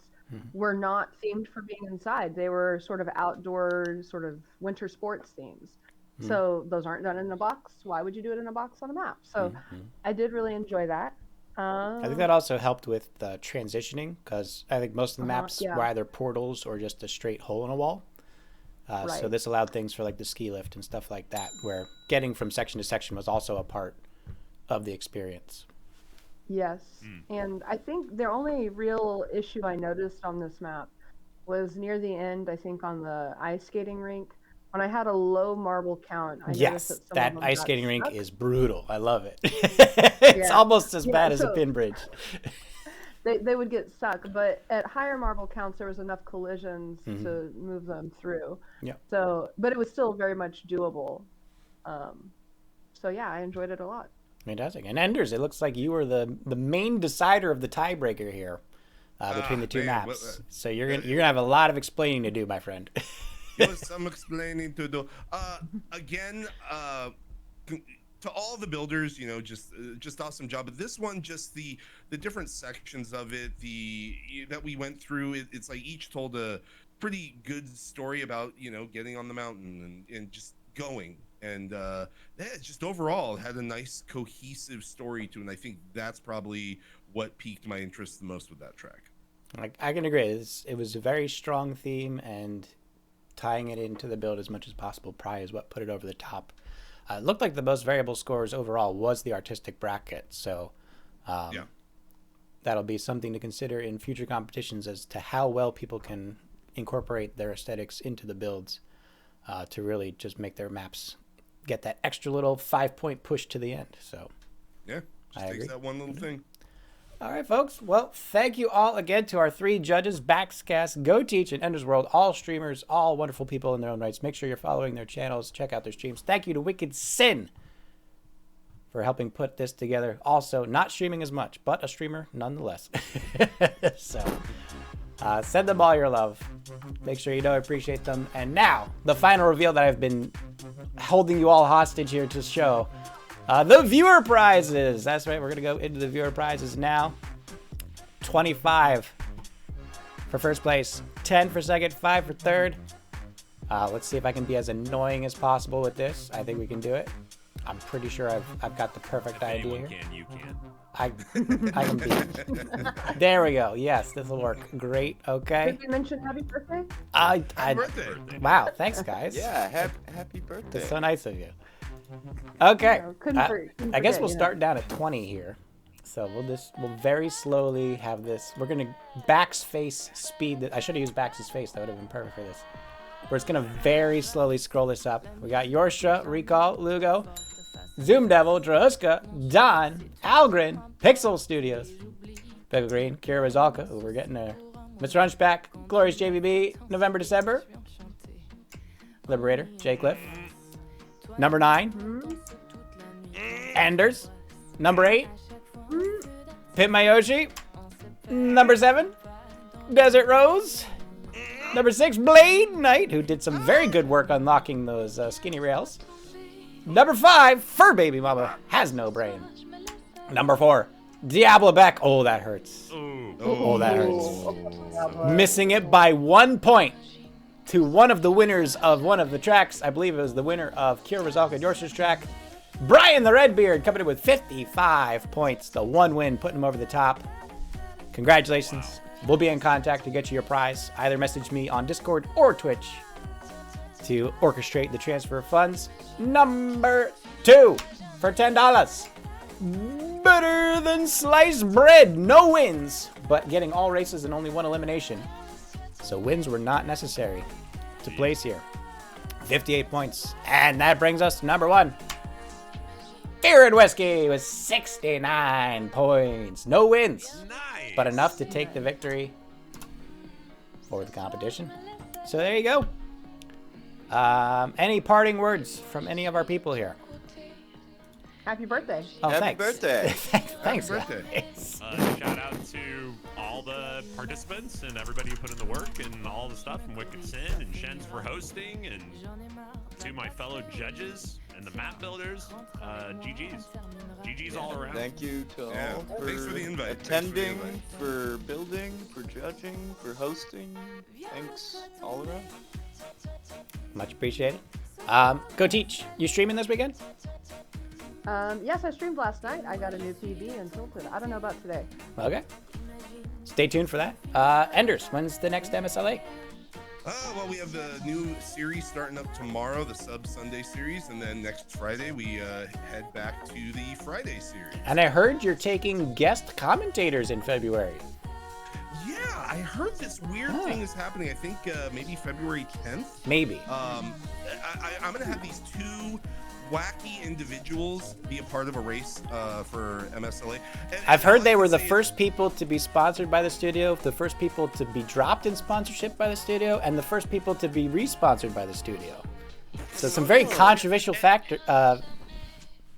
S5: were not themed for being inside. They were sort of outdoor, sort of winter sports themes. So those aren't done in a box. Why would you do it in a box on a map? So I did really enjoy that.
S1: I think that also helped with transitioning, because I think most of the maps were either portals or just a straight hole in a wall.
S5: Right.
S1: So this allowed things for like the ski lift and stuff like that, where getting from section to section was also a part of the experience.
S5: Yes, and I think the only real issue I noticed on this map was near the end, I think on the ice skating rink, when I had a low marble count. I noticed
S1: that ice skating rink is brutal. I love it. It's
S5: Yeah.
S1: almost as bad as a
S5: so-
S1: pin bridge.
S5: They would get stuck, but at higher marble counts, there was enough collisions to move them through.
S1: Yeah.
S5: So, but it was still very much doable. So yeah, I enjoyed it a lot.
S1: Fantastic. And Enders, it looks like you were the main decider of the tiebreaker here between the two maps. So you're gonna have a lot of explaining to do, my friend.
S6: There was some explaining to do. Again, to all the builders, just awesome job. But this one, just the different sections of it, that we went through, it's like each told a pretty good story about getting on the mountain and just going. And just overall had a nice cohesive story to it. And I think that's probably what piqued my interest the most with that track.
S1: I can agree. It was a very strong theme, and tying it into the build as much as possible probably is what put it over the top. It looked like the most variable scores overall was the artistic bracket. So that'll be something to consider in future competitions as to how well people can incorporate their aesthetics into the builds to really just make their maps get that extra little 5-point push to the end. So
S6: yeah, just takes that one little thing.
S1: All right, folks. Well, thank you all again to our 3 judges, Baxcast, Go Teach, and Ender's World, all streamers, all wonderful people in their own rights. Make sure you're following their channels, check out their streams. Thank you to Wicked Sin for helping put this together. Also, not streaming as much, but a streamer nonetheless. So, send them all your love. Make sure you know I appreciate them. And now, the final reveal that I've been holding you all hostage here to show. The viewer prizes. That's right. We're going to go into the viewer prizes now. 25 for first place, 10 for second, 5 for third. Let's see if I can be as annoying as possible with this. I think we can do it. I'm pretty sure I've got the perfect idea here.
S4: You can.
S1: I can be. There we go. Yes, this will work. Great. Okay.
S5: Did you mention happy birthday?
S6: Happy birthday.
S1: Wow. Thanks, guys.
S2: Yeah, happy birthday.
S1: That's so nice of you. Okay.
S5: Couldn't
S1: I guess
S5: forget,
S1: we'll start down at 20 here. So we'll very slowly have this. We're gonna backspace speed. I should have used Bax's face. That would have been perfect for this. We're just gonna very slowly scroll this up. We got Yorstra, Recall, Lugo, Zoom Devil, Drahuska, Don, Algren, Pixel Studios, Pickle Green, KiraRusalka. We're getting there. MrHunchbak, Glorious JVB, November, December. Liberator, J Cliff. Number 9, Enders. Number 8, Pit Mayoshi. Number 7, Desert Rose. Number 6, Blade Knight, who did some very good work unlocking those skinny rails. Number 5, Fur Baby Mama has no brain. Number 4, Diablo Beck. Oh, that hurts. Oh, that hurts. Missing it by 1 point to one of the winners of one of the tracks. I believe it was the winner of KiraRusalka and Yorstra's track. Brian the Redbeard coming in with 55 points. The 1 win, putting him over the top. Congratulations. Wow. We'll be in contact to get you your prize. Either message me on Discord or Twitch to orchestrate the transfer of funds. Number 2 for $10. Better than sliced bread. No wins, but getting all races and only 1 elimination. So wins were not necessary to place here. 58 points. And that brings us to number 1. Fear and Whiskey with 69 points. No wins,
S4: Nice.
S1: but enough to take the victory for the competition. So there you go. Any parting words from any of our people here?
S5: Happy birthday.
S1: Oh,
S2: Happy
S1: thanks.
S2: birthday.
S1: Thanks,
S6: birthday.
S1: guys.
S4: Shout out to all the participants and everybody who put in the work and all the stuff, and Wicked Sin and Shens for hosting, and to my fellow judges and the map builders. GG's. GG's all around.
S2: Thank you to
S6: Yeah,
S2: all for,
S6: thanks for the invite. Thanks for the
S2: attending,
S6: invite.
S2: for building, for judging, for hosting. Thanks all around.
S1: Much appreciated. Go Teach. You streaming this weekend?
S5: Yes, I streamed last night. I got a new PB and tilted. I don't know about today.
S1: Okay. Stay tuned for that. Enders, when's the next MSLA?
S6: Well, we have the new series starting up tomorrow, the Sub Sunday series, and then next Friday we head back to the Friday series.
S1: And I heard you're taking guest commentators in February.
S6: Yeah, I heard this weird thing is happening. I think maybe February 10th.
S1: Maybe.
S6: I'm gonna have these two wacky individuals be a part of a race for MSLA. And
S1: I've heard
S6: all
S1: they
S6: I
S1: were
S6: can
S1: the
S6: say is-
S1: first people to be sponsored by the studio, the first people to be dropped in sponsorship by the studio, and the first people to be re-sponsored by the studio. So some very controversial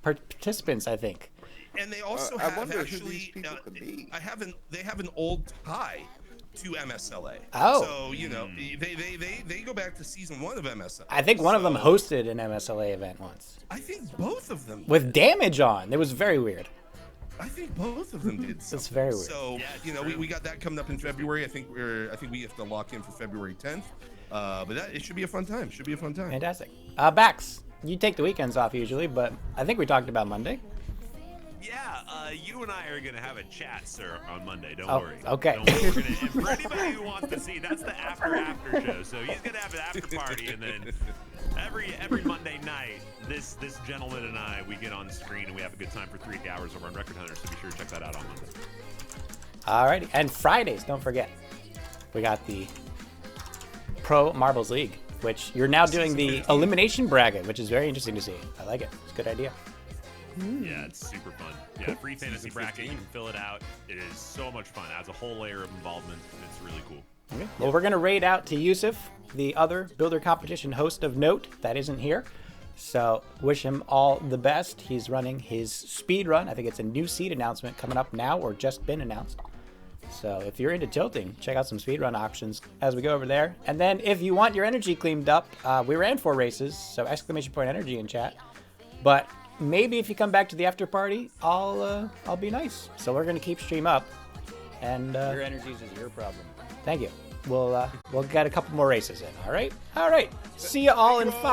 S1: participants, I think.
S6: And they also
S2: I
S6: have
S2: wonder who
S6: actually,
S2: these people could be.
S6: they have an old tie to MSLA.
S1: Oh.
S6: So, you know, they go back to season 1 of MSLA.
S1: I think one of them
S6: So,
S1: hosted an MSLA event once
S6: I think both of them
S1: with Damage on. It was very weird.
S6: I think both of them did.
S1: It's very weird.
S6: So, you know, we got that coming up in February. I think we have to lock in for February 10th. But it should be a fun time. Should be a fun time.
S1: Fantastic. Bax, you take the weekends off usually, but I think we talked about Monday.
S4: Yeah, you and I are gonna have a chat, sir, on Monday. Don't
S1: Oh,
S4: worry.
S1: okay.
S4: Don't worry. We're gonna, and for anybody who wants to see, that's the after show. So he's gonna have an after party, and then every Monday night, this gentleman and I, we get on screen and we have a good time for 3 hours over on Record Hunter. So be sure to check that out on Monday.
S1: Alrighty, and Fridays, don't forget, we got the Pro Marbles League, which you're now doing the elimination bracket, which is very interesting to see. I like it. It's a good idea.
S4: Yeah, it's super fun. Yeah, free fantasy bracket. You can fill it out. It is so much fun. Adds a whole layer of involvement. It's really cool.
S1: Okay. Well, we're going to raid out to Yusuf, the other builder competition host of note that isn't here. So wish him all the best. He's running his speed run. I think it's a new seed announcement coming up now or just been announced. So if you're into tilting, check out some speedrun options as we go over there. And then if you want your energy cleaned up, we ran 4 races, so exclamation point energy in chat. But maybe if you come back to the after party, I'll be nice. So we're gonna keep stream up, and
S11: Your energies is your problem.
S1: thank you. We'll get a couple more races in. All right. See you all in 5.